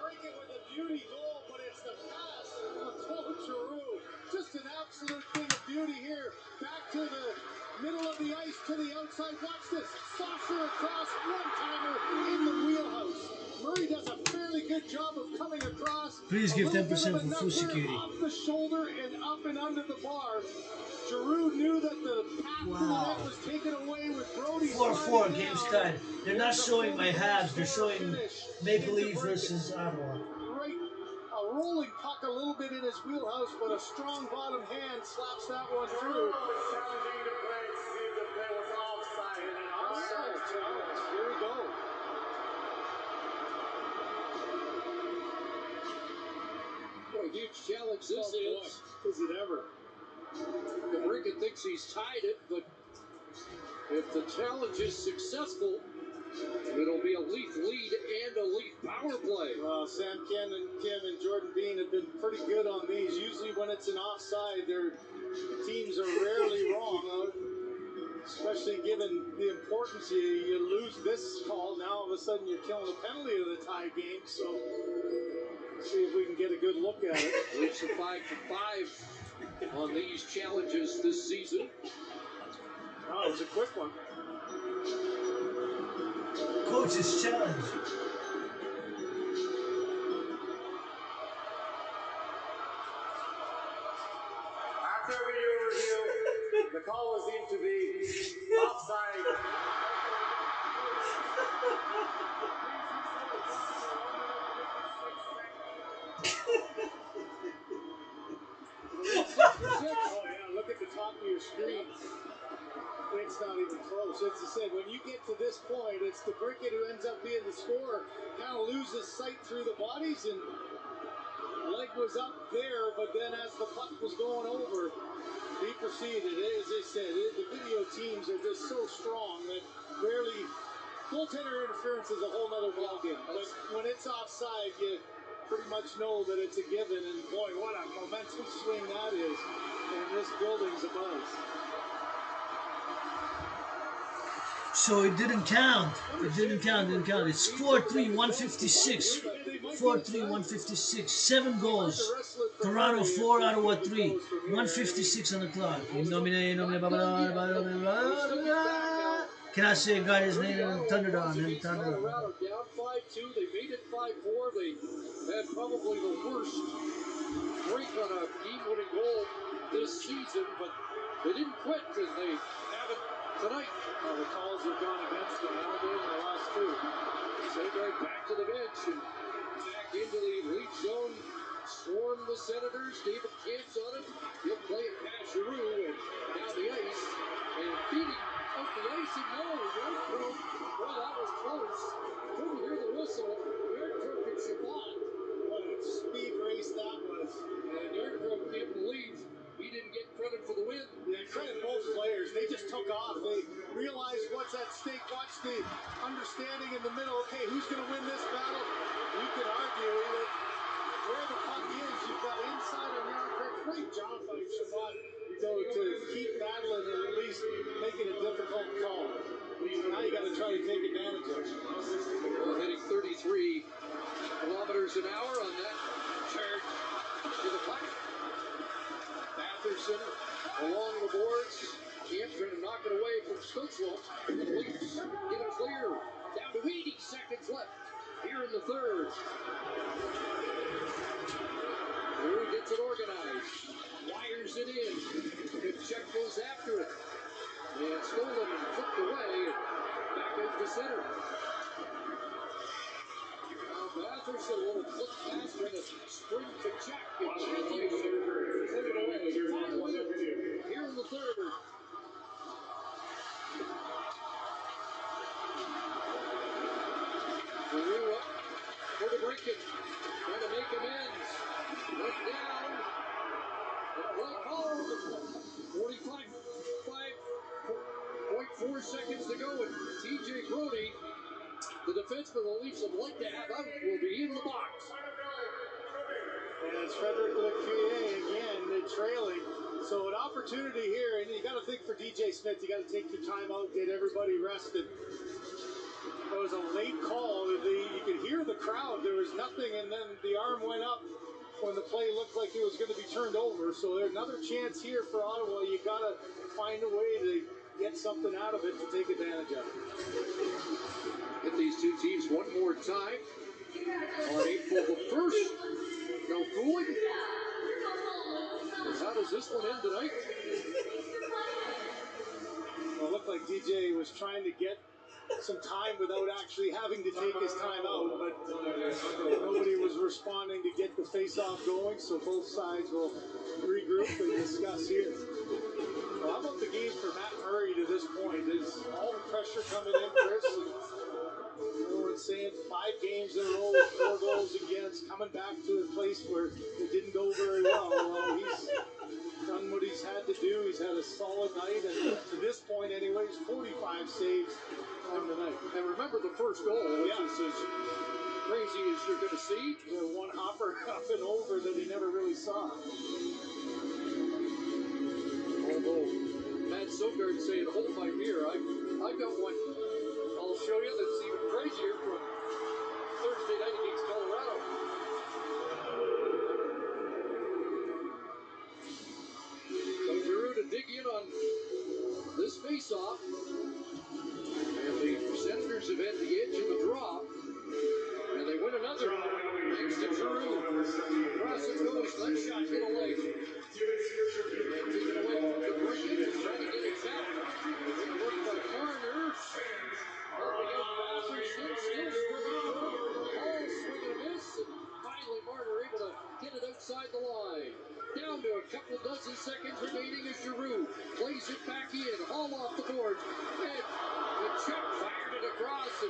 break it with a beauty goal, but it's the pass of Claude Giroux. Just an absolute thing of beauty here. Back to the middle of the ice, to the outside. Watch this. Saucer across, one-timer in the wheelhouse. Murray does a fairly good job of coming across. Please give 10% for food security. Off the shoulder and up and under the bar. Giroux knew that the path to the net was taken away with Brody. 4-4 game started. They're not showing my halves. They're showing Maple Leaf versus Ottawa. Right, a rolling puck a little bit in his wheelhouse, but a strong bottom hand slaps that one through. Challenging the play to see if the play was offside. And an offside challenge. Here we go. What a huge challenge this is. Is it ever? DeBrincat thinks he's tied it, but if the challenge is successful, it'll be a Leaf lead and a Leaf power play. Well, Sam Kim and Jordan Bean have been pretty good on these. Usually when it's an offside, their teams are rarely wrong, especially given the importance. You lose this call, now all of a sudden you're killing the penalty of the tie game. So see if we can get a good look at it. Leafs are 5-5 on these challenges this season. Oh, it was a quick one. Coach's challenge. After video review, the call was deemed to be offside. Oh yeah, look at the top of your screen. It's not even close. As I said, when you get to this point, it's DeBrincat who ends up being the scorer. Kind of loses sight through the bodies, and leg was up there, but then as the puck was going over, he proceeded. As I said, the video teams are just so strong that rarely goaltender interference is a whole nother ballgame. But when it's offside, you pretty much know that it's a given. And boy, what a momentum swing that is! And this building's a buzz. So it didn't count. It didn't count. It's 4-3, 156. 4-3, 156. 7 goals. Toronto 4, Ottawa 3. 156 on the clock. Can I say God his name and Thunderdon? Colorado down 5-2. They made it 5-4. They had probably the worst break on a game-winning goal this season, but they didn't quit, and they have it tonight. The calls have gone against them, haven't they, in the last two? Send right back to the bench and back into the lead zone. Swarm the Senators. David Kamp's on it. He'll play it past Giroux and down the ice. And feeding up the ice and no. Yardcrow. Well, that was close. Couldn't hear the whistle. Yardcrow and Shabbat. What a speed race that was. And Yardcrow came to kilometers an hour on that charge to the puck. Batherson along the boards. Camp trying to knock it away from Stutzlo. The Leafs get a clear. Down to 80 seconds left here in the third. Drew gets it organized. Wires it in. Kachuk goes after it. And stolen and flipped away. Back out to center. Now Batherson, a little flip pass trying to sprint Kachuk. And Matthews put it away. 5 minutes here in the third. Drew up for the break-in. Trying to make amends. Went down. And well called. 45.4 seconds to go. And TJ Brody, the defenseman the Leafs would like to have out, will be in the box. And it's Frederick Leclerc again, trailing. So an opportunity here, and you got to think for DJ Smith, you got to take your time out, get everybody rested. It was a late call. You could hear the crowd. There was nothing, and then the arm went up when the play looked like it was going to be turned over. So there's another chance here for Ottawa. You got to find a way to get something out of it to take advantage of it. Get these two teams one more time. On April the 1st. No fooling. How does this one end tonight? Well, it looked like DJ was trying to get some time without actually having to take his time out, but nobody was responding to get the face-off going, so both sides will regroup and discuss here. Well, how about the game for Matt Murray to this point? Is all the pressure coming in, Chris? Everyone's saying 5 games in a row, 4 goals against, coming back to a place where it didn't go very well. Well, he's done what he's had to do. He's had a solid night, and to this point anyways, 45 saves on the night. And remember the first goal, which is as crazy as you're going to see. The one hopper up and over that he never really saw. Although Matt Sogard saying, hold my beer, I've got one I'll show you that's even crazier from Thursday night against Colorado. So Giroux to dig in on this face-off. And the Senators have had the edge of the draw. And they win another thanks to Giroux. Across it goes. That shot hit a leg. And taken away from the break-in. Trying to get it back. Good work by Marner. Helping out Batherson. Still struggling through. All swing and a miss. And finally Marner able to get it outside the line. Down to a couple dozen seconds remaining as Giroux plays it back in. Hall off the board. And the check fired it across and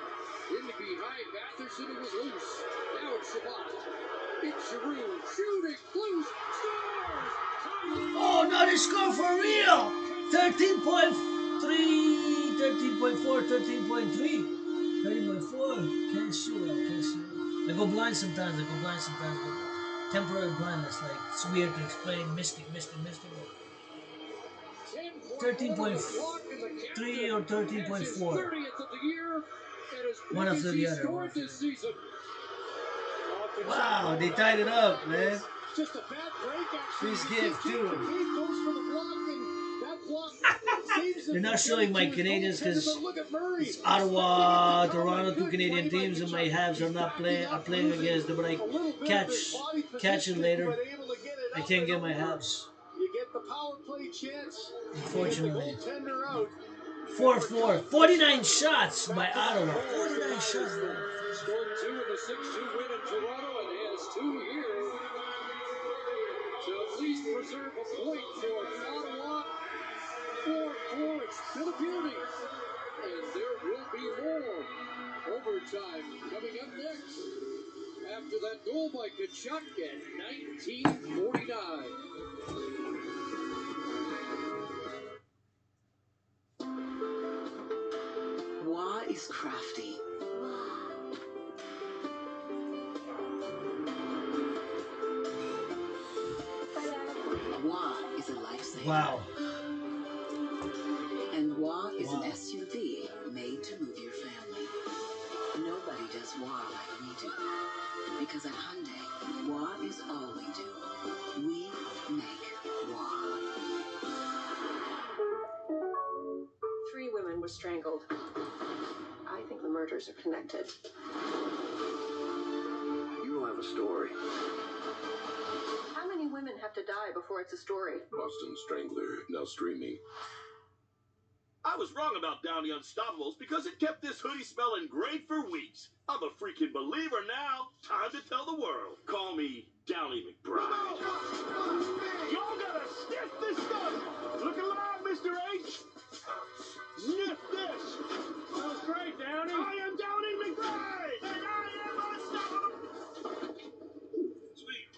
in behind Batherson, who was loose. Now it's Shabbat. It's Giroux shooting. Blues scores. Oh, no, they score for real. 13.3, 13.4, 13.3. 13.4. Can't shoot. I go blind sometimes. But temporary blindness, like it's weird to explain. Mystic. 13.3 or 13.4. One after the other. Wow, they tied it up, man. Just a bad break, actually. Please give, too. Goes for the block, and that block saves They're not showing my Canadians because it's Ottawa, Toronto, 2 Canadian teams, and my Habs are not playing against them. But I catch it later. I can't get my Habs. You get the power play chance. Unfortunately. 4-4. 49 shots by Ottawa. 49 shots. Scored 2 in the 6-2 win in Toronto and has 2 here to at least preserve a point for Ottawa. 4-4. It's still a beauty. And there will be more overtime coming up next. After that goal by Kachuk at 19:49. Wa is crafty. Wa is a lifesaver. Wow. And Wa is an SUV made to move your family. Nobody does Wa like we do. Because at Hyundai, WA is all we do. We make WA. 3 women were strangled. I think the murders are connected. You don't have a story. How many women have to die before it's a story? Boston Strangler, now streaming. I was wrong about Downey Unstoppables because it kept this hoodie smelling great for weeks. I'm a freaking believer now. Time to tell the world. Call me Downey McBride. Y'all gotta sniff this stuff. Look alive, Mr. H. Sniff this. Smells great, Downey. I am Downey McBride, and I am unstoppable. Sweet.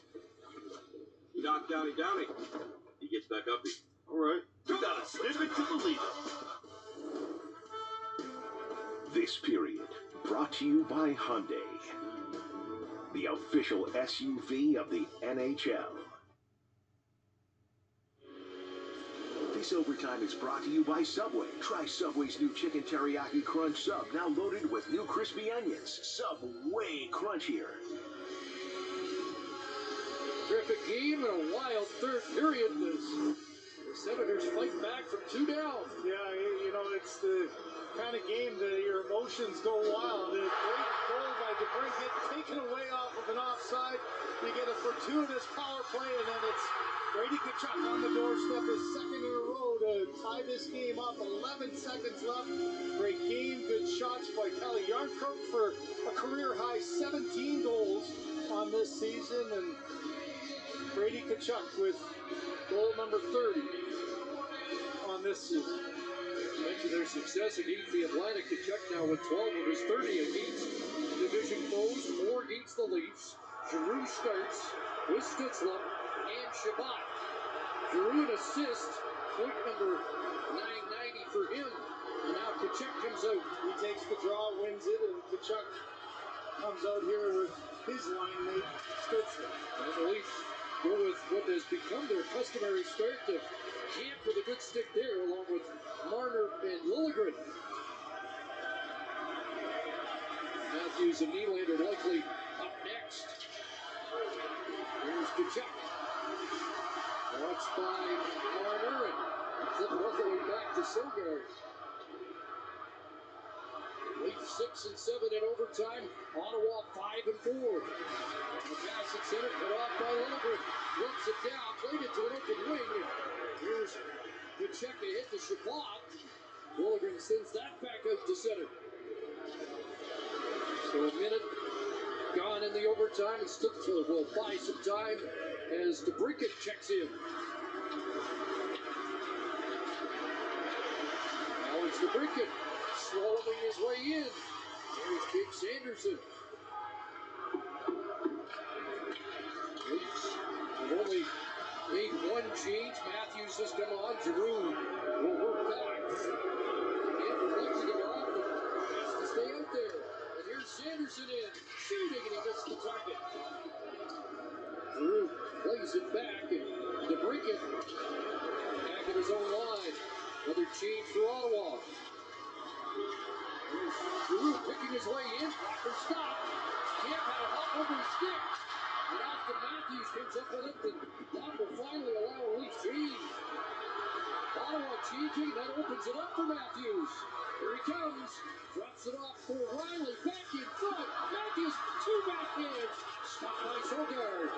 You knock Downey. He gets back up. All right. You gotta sniff it to believe it. This period brought to you by Hyundai, the official SUV of the NHL. This overtime is brought to you by Subway. Try Subway's new Chicken Teriyaki Crunch Sub, now loaded with new crispy onions. Sub way crunchier. Terrific game and a wild third period. The Senators fight back from 2 down. Yeah, you know, it's the kind of game that your emotions go wild. A great goal by DeBrincat, taken away off of an offside. You get a fortuitous power play, and then it's Brady Tkachuk on the doorstep, his second in a row to tie this game up. 11 seconds left. Great game, good shots by Kelly Yarncroke for a career-high 17 goals on this season, and Brady Tkachuk with goal number 30 on this season. Mention their success against the Atlantic. Tkachuk now with 12 of his 30 against division foes. 4 against the Leafs. Giroux starts with Stützle and Shabbat. Giroux an assist. Point number 990 for him. And now Tkachuk comes out. He takes the draw, wins it, and Tkachuk comes out here with his line mate, Stützle. And the Leafs go with what has become their customary start to camp with a good stick there, along with Marner and Liljegren. Matthews and Nylander likely up next. Here's Tkachuk. Watched by Marner and flipped it all the way back to Sogard. Leafs 6 and 7 in overtime. Ottawa 5 and 4. The pass at center, cut off by Liljegren. Flips it down, played it to an open wing. Here's Tkachuk ahead to Shabbat. Liljegren sends that back out to center. So a minute gone in the overtime, and Stützle will buy some time as DeBrincat checks in. Now it's DeBrincat swallowing his way in. There's Jake Sanderson. Leafs have only made 1 change. Matthews has come on. Giroux will work back. And deflected it off, but has to stay out there. And here's Sanderson in, shooting, and he missed the target. Giroux plays it back, and DeBrincat back at his own line. Another change for Ottawa. Here's Giroux picking his way in. Blocker stop. Camp had a hop over his stick. And Austin Matthews comes up with it, and that will finally allow a Leaf change. Ottawa changing, that opens it up for Matthews. Here he comes. Drops it off for Riley. Back in front. Matthews, 2 backhands. Stopped by Sogard.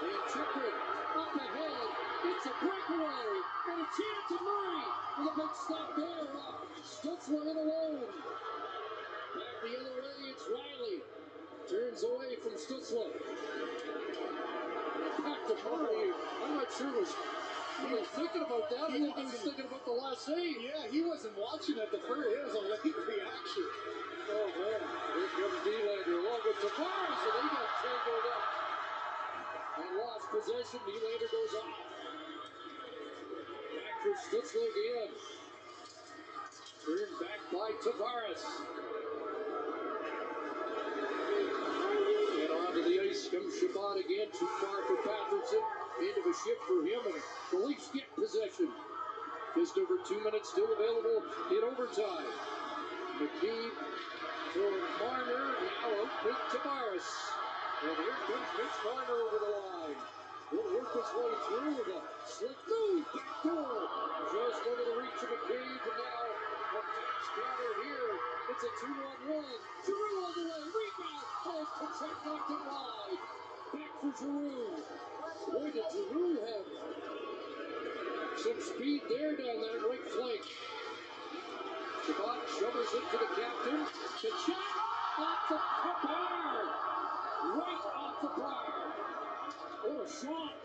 And Chikrin up ahead. It's a breakaway. And a chance to Murray. With a big stop there off Stützle in alone. Back the other way, it's Riley. Turns away from Stützle. Back to Murray. I'm not sure was thinking about that. I think he was thinking about the last save. Yeah, he wasn't watching at the first. It was a late reaction. Oh, man. Here comes Nylander along with Tavares, and they got tangled up. And lost possession. Nylander goes off. Back for Stützle again. Turned back by Tavares. And onto the ice comes Shabbat again. Too far for Patterson. End of a shift for him, and the Leafs get possession. Just over 2 minutes still available in overtime. McKee for Marner. Now out with Tavares. And here comes Mitch Marner over the line. He'll work his way through with a slick move. Back goal. Just under the reach of McCabe. And now a pass counter here. It's a 2-on-1. Giroux on the way. Rebound. Oh, Kachuk knocked it wide. Back for Giroux. Boy, did Giroux have some speed there down that right flank. Shabbat shovels it to the captain. Kachuk off the bar. Right off the bar. What a shot.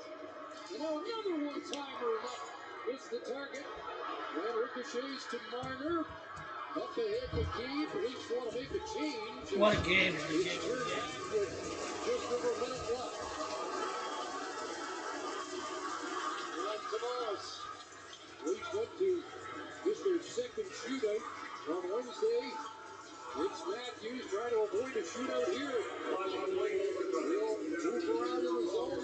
And now another one-timer. That is the target. And ricochets to Marner. Up ahead, McCabe. Leafs want to make a change. What a game. It's turned back with just over a minute left. And Tomas. Leafs went to just their second shootout on Wednesday. It's Matthews trying to avoid a shootout here. He'll move around in the zone.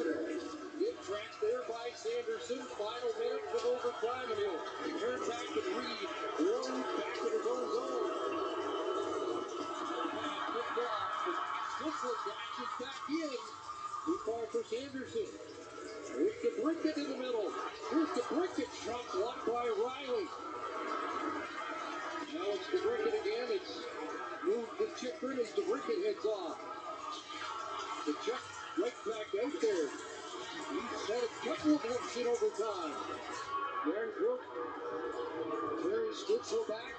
Get tracked there by Sanderson. Final minute with overtime, and he'll turn back and read. Road back in his own zone. And picked off. Stitzel dashes back in. Too far for Sanderson. With the Brinkett in the middle. Here's the Brinkett shot blocked by Riley. Now it's the Brinkett again. It's moved to Chikrin as the Brinkett heads off. The check right back out there. He's had a couple of looks in overtime. Darren Brook carries Stitzel back.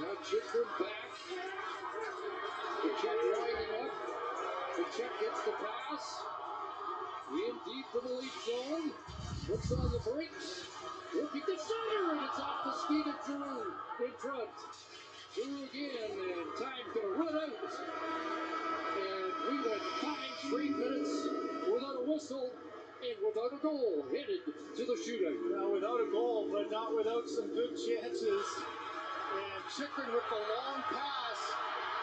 Now Chikrin back. The check winding up. The check gets the pass. In deep to the lead zone. Looks on the brakes. Looking to center, and it's off the skate of Giroux in front. Giroux again, and time's going to run out. And we went 5 straight minutes without a whistle and without a goal, headed to the shootout. Well, without a goal, but not without some good chances. And Chikrin with the long pass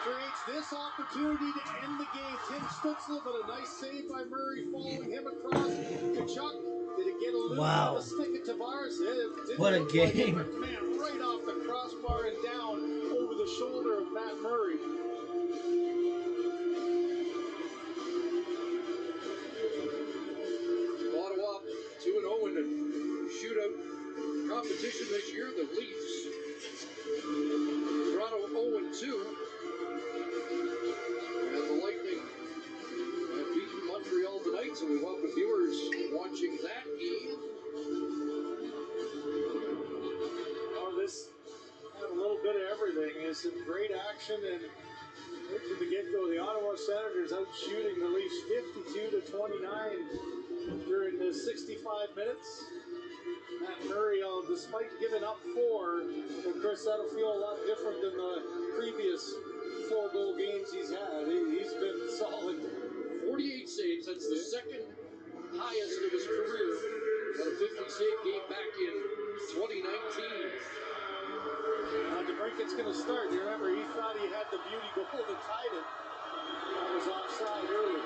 creates this opportunity to end the game. Tim Stützle, but a nice save by Murray following him across. Kachuk, did it get a little bit of a stick at Tavares? What a game. Like it, man, right off the crossbar and down over the shoulder of Matt Murray. Ottawa 2-0 in the shootout competition this year. The Leafs. Toronto 0-2. And the Lightning have beaten Montreal tonight, so we welcome viewers watching that game. Oh, this had a little bit of everything. It's some great action, and right from the get-go, the Ottawa Senators out shooting the Leafs 52-29 during the 65 minutes. Matt Murray, despite giving up 4, of course that'll feel a lot different than the previous 4-goal games he's had. He's been solid. 48 saves, that's the second highest of his career. Got a 50-save game back in 2019. DeBrinket's going to start. You remember, he thought he had the beauty goal that tied it. That was offside early.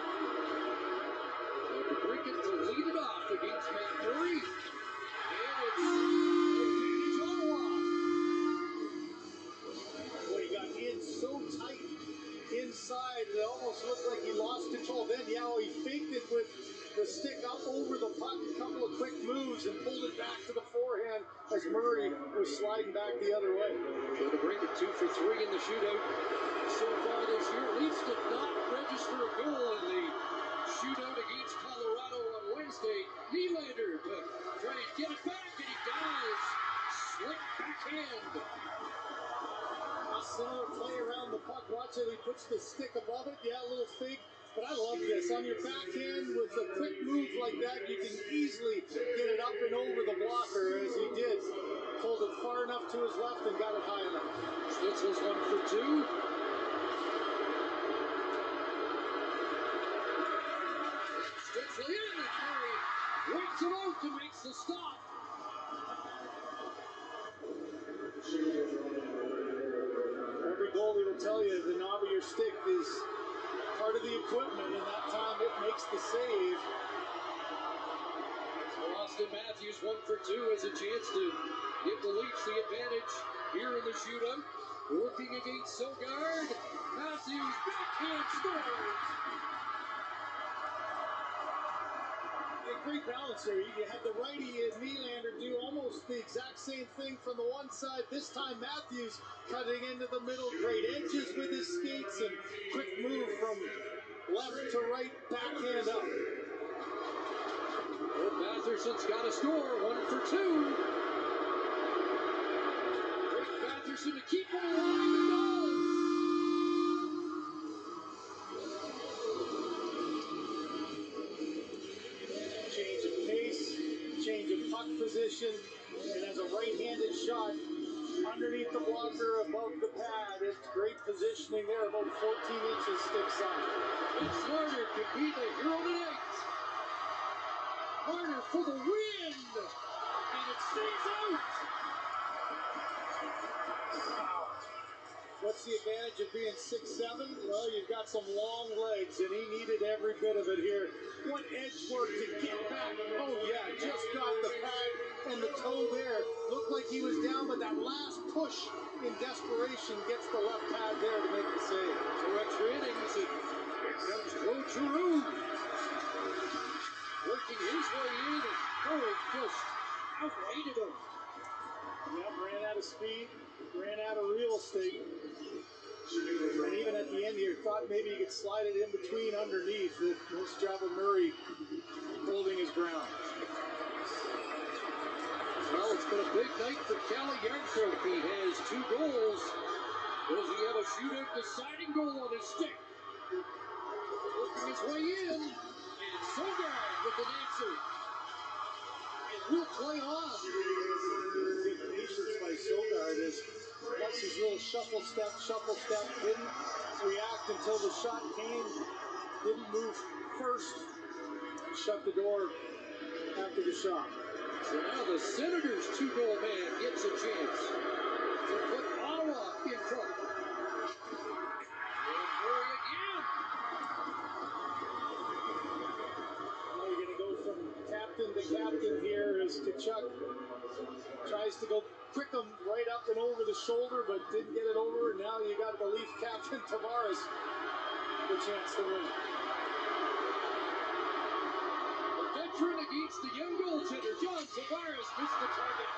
DeBrinket to lead it off against Matt Murray. And it's advantage Ottawa. Boy, he got in so tight inside, it almost looked like he lost control. Then, he faked it with the stick up over the puck, a couple of quick moves, and pulled it back to the forehand as Murray was sliding back the other way. So DeBrinket 2 for 3 in the shootout so far this year. Leafs did not register a goal in the shootout against Colorado on Wednesday. Nylander to try and get it back, and he does. Slick backhand. A similar play around the puck. Watch it. He puts the stick above it. Yeah, a little fake. But I love this. On your backhand with a quick move like that, you can easily get it up and over the blocker, as he did. Pulled it far enough to his left and got it high enough. Stitzel's 1 for 2. Stitzel in, and Murray breaks it out and makes the stop. Every goalie will tell you the knob of your stick is part of the equipment, and that time it makes the save. So Austin Matthews 1 for 2 has a chance to give the Leafs the advantage here in the shootout. Working against Sogard. Matthews backhand scores. A great balance there. You had the righty Nylander do almost the exact same thing from the one side. This time Matthews cutting into the middle. Great edges with his skates and quick move from left to right, backhand up. Well, Batherson's got to score. 1 for 2. Rick Batherson to keep it alive and goal. Change of pace, change of puck position, and as a right-handed shot underneath the blocker above the pad. It's great positioning there, about 14 inches stick side. Vince Marner could be the hero tonight. Marner for the win, and it stays out. Wow. What's the advantage of being 6'7"? Well, you've got some long legs, and he needed every bit of it here. What edge work to get back. Oh, yeah, just got the pad and the toe there. Looked like he was down, but that last push in desperation gets the left pad there to make the save. So extra innings, and here comes Claude Giroux. Working his way in, and Murray just outrated him. Yep, ran out of speed, ran out of real estate. And even at the end here, thought maybe he could slide it in between underneath. Nice job of Murray holding his ground. Well, it's been a big night for Calle Yarncroke. He has 2 goals. Does he have a shootout deciding goal on his stick? Working his way in, and Sogard with an answer. It will play on. Good patience by Sogard as that's his little shuffle step, didn't react until the shot came, didn't move first, shut the door after the shot. So now the Senators' 2-goal man gets a chance to put Ottawa in front. And Murray again. Now you're going to go from captain to captain here as Tkachuk tries to go quick him right up and over the shoulder, but didn't get it over. And now you got the Leaf captain Tavares the chance to win. A veteran against the young goaltender. John Tavares missed the target.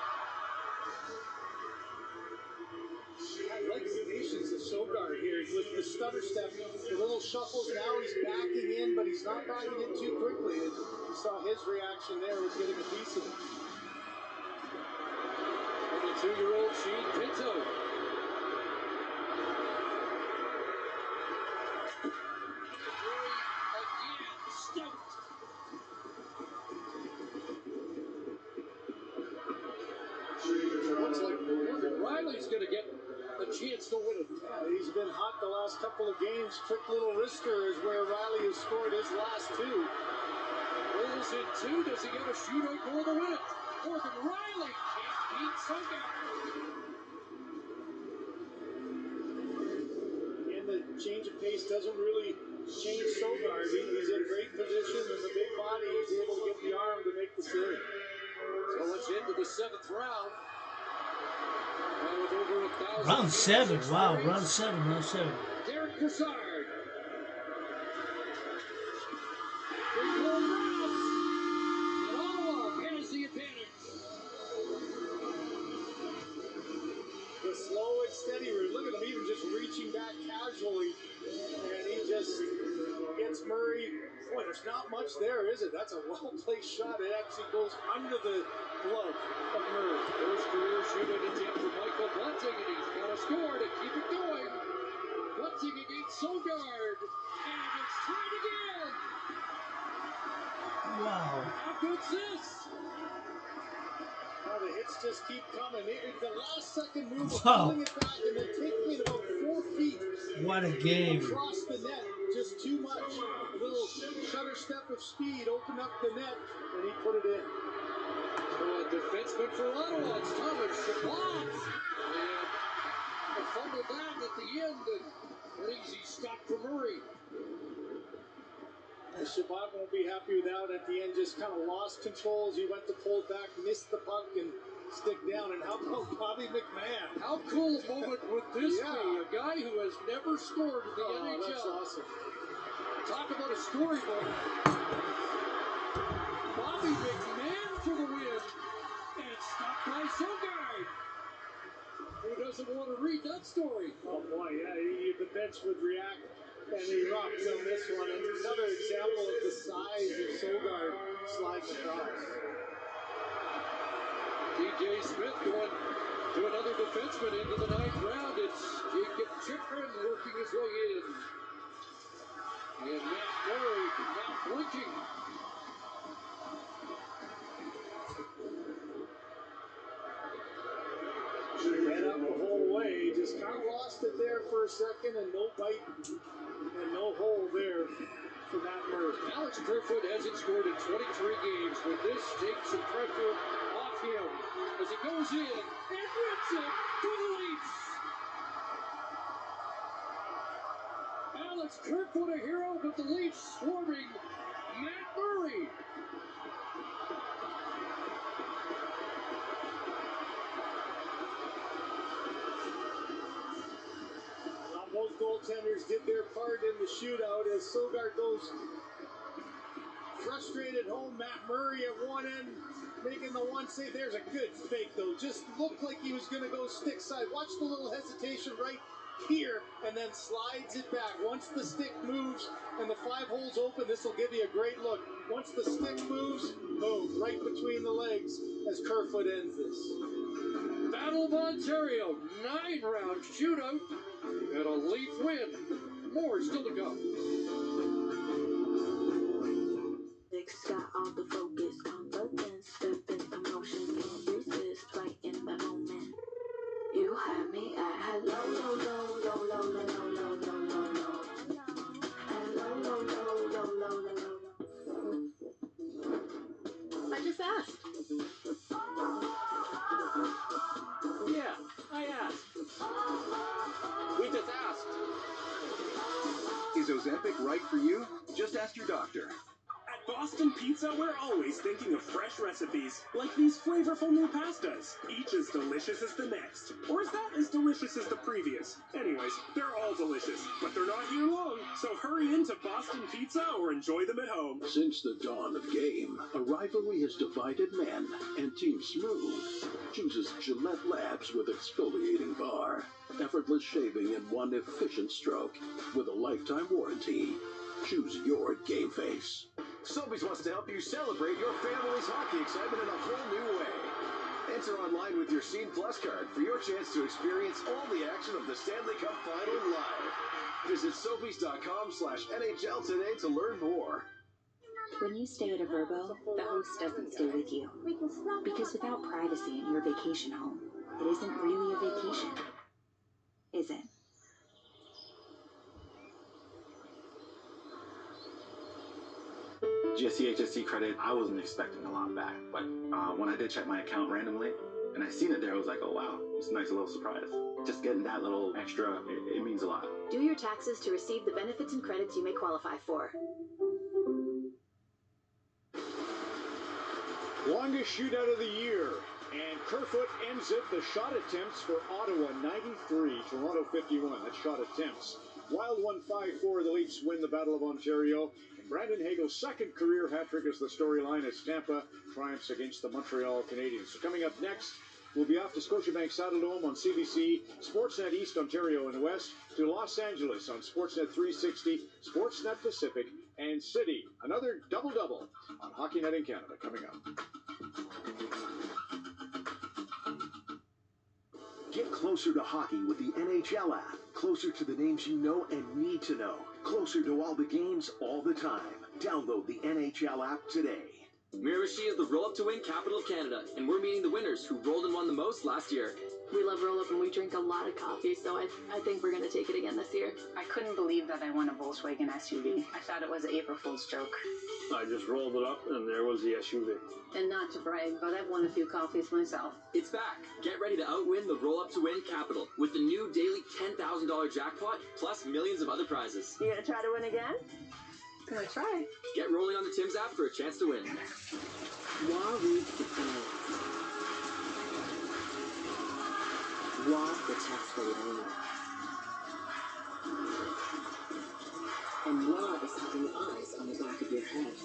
I like the patience of Sogard here with the stutter step, the little shuffles. Now he's backing in, but he's not backing in too quickly. And you saw his reaction there with getting a piece of it. 22-year-old Shane Pinto. Murray again, stout. Looks like Morgan Riley's going to get a chance to win it. Yeah, he's been hot the last couple of games. Quick little wrister is where Riley has scored his last 2. Rolls in 2. Does he get a shootout goal to win it? Morgan Riley can't beat Sogard. And the change of pace doesn't really change Sogard. He's in great position and the big body. He's able to get the arm to make the save. So let's head to the 7th round. Now with over 1,000 Round 7, wow, experience, round 7. Derek Brassard. Big goal Rouse. And Ottawa has the advantage. The slow and steady route. Look at him even just reaching back casually. And he just gets Murray. Boy, there's not much there, is it? That's a well-placed shot. It actually goes under the glove of Murray. First career shootout attempt for Michael Bunting, and he's got a score to keep it going. Bunting against Sogard, and it's tied again. Wow. How good's this? Now the hits just keep coming. The last second move of Wow. pulling it back and then taking it about 4 feet. What a game. Across the net, just too much. A little shutter step of speed opened up the net, and he put it in. So a defenseman for Ottawa, it's Thomas Chabot. And a fumble back at the end, and an easy stop for Murray. Chabot won't be happy with that. At the end, just kind of lost control as he went to pull it back, missed the puck, and stick down. And how about Bobby McMahon? How cool a moment would this Yeah. be? A guy who has never scored in the NHL. That's awesome. Talk about a story moment. Bobby McMahon for the win. And it's stopped by Sogard. Who doesn't want to read that story? Oh boy, yeah, the bench would react and erupt on this one. And another example of the size of Sogard slides across. DJ Smith going to another defenseman into the ninth round. It's Jacob Chikrin working his way in. And Matt Murray not blinking. Head up the whole way, just kind of lost it there for a second, and no bite and no hole there for Matt Murray. Alex Kerfoot hasn't scored in 23 games, but this takes some pressure off him as he goes in and rips it for the Leafs. Alex Kerfoot a hero, but the Leafs swarming Matt Murray. Both goaltenders did their part in the shootout as Sogard goes frustrated home. Matt Murray at one end making the one save. There's a good fake though. Just looked like he was going to go stick side. Watch the little hesitation right here and then slides it back. Once the stick moves and the 5 holes open, this will give you a great look. Once the stick moves, boom, right between the legs as Kerfoot ends this. Battle of Ontario, 9-round shootout, and a Leaf win. More still to come. Got all the focus, confidence, stepping emotion, can't resist, right in the moment. You had me at hello, low, low, low, low, low, low, low, low, low, low. Hello, low, low, low, low, low, low. I just asked. Yeah, I asked. We just asked. Is Ozempic right for you? Just ask your doctor. At Boston Pizza, we're always thinking of fresh recipes, like these flavorful new pastas, each as delicious as the next. Or is that as delicious as the previous? Anyways, they're all delicious, but they're not here long, so hurry into Boston Pizza or enjoy them at home. Since the dawn of game, a rivalry has divided men, and Team Smooth chooses Gillette Labs with exfoliating bar. Effortless shaving in one efficient stroke with a lifetime warranty. Choose your game face. Sobeys wants to help you celebrate your family's hockey excitement in a whole new way. Enter online with your Scene Plus card for your chance to experience all the action of the Stanley Cup Final live. Visit Sobeys.com/NHL today to learn more. When you stay at a Verbo, the host doesn't stay with you. Because without privacy in your vacation home, it isn't really a vacation, is it? GST, HST credit, I wasn't expecting a lot back, but when I did check my account randomly, and I seen it there, I was like, oh wow, it's a nice little surprise. Just getting that little extra, it means a lot. Do your taxes to receive the benefits and credits you may qualify for. Longest shootout of the year. And Kerfoot ends it. The shot attempts for Ottawa, 93. Toronto, 51. That's shot attempts. Wild 1-5-4. The Leafs win the Battle of Ontario. And Brandon Hagel's second career hat-trick is the storyline as Tampa triumphs against the Montreal Canadiens. So coming up next, we'll be off to Scotiabank Saddledome on CBC, Sportsnet East Ontario in the West, to Los Angeles on Sportsnet 360, Sportsnet Pacific, and City. Another double-double on Hockey Night in Canada coming up. Get closer to hockey with the NHL app. Closer to the names you know and need to know. Closer to all the games all the time. Download the NHL app today. Miramichi is the roll-up to win capital of Canada, and we're meeting the winners who rolled and won the most last year. We love roll-up and we drink a lot of coffee, so I think we're going to take it again this year. I couldn't believe that I won a Volkswagen SUV. I thought it was an April Fool's joke. I just rolled it up, and there was the SUV. And not to brag, but I've won a few coffees myself. It's back. Get ready to outwin the roll-up to win capital with the new daily $10,000 jackpot, plus millions of other prizes. You going to try to win again? Gonna try. Get rolling on the Tim's app for a chance to win. Why protects the lane? And why is having eyes on the back of your head?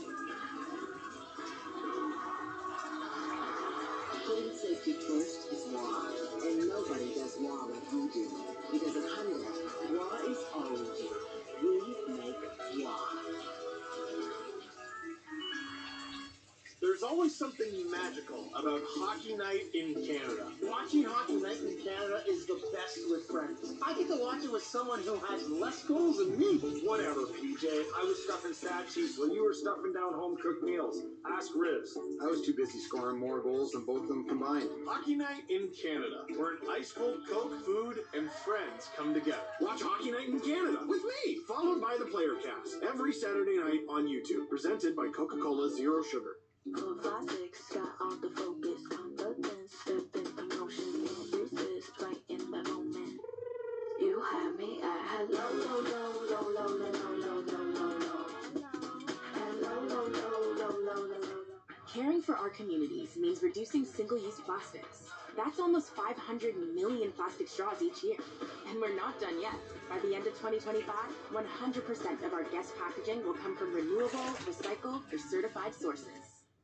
Putting safety first is law, and nobody does law like we do. Because at Honeywell, law is all we do. We make law. There's always something magical about hockey night in Canada. Watching hockey night in Canada is the best with friends. I get to watch it with someone who has less goals than me. Whatever, PJ. I was stuffing stat sheets while you were stuffing down home-cooked meals. Ask Riz. I was too busy scoring more goals than both of them combined. Hockey night in Canada, where an ice-cold Coke, food, and friends come together. Watch Hockey Night in Canada with me, followed by the Player Cast, every Saturday night on YouTube. Presented by Coca-Cola Zero Sugar. Cold classics, got all the focus, confidence, stepping emotion, can't resist, right in that moment. You had me at hello, low, low, low, low, low, low, low, low, low. Hello, low, low, low, low, low, low. Caring for our communities means reducing single-use plastics. That's almost 500 million plastic straws each year. And we're not done yet. By the end of 2025, 100% of our guest packaging will come from renewable, recycled, or certified sources.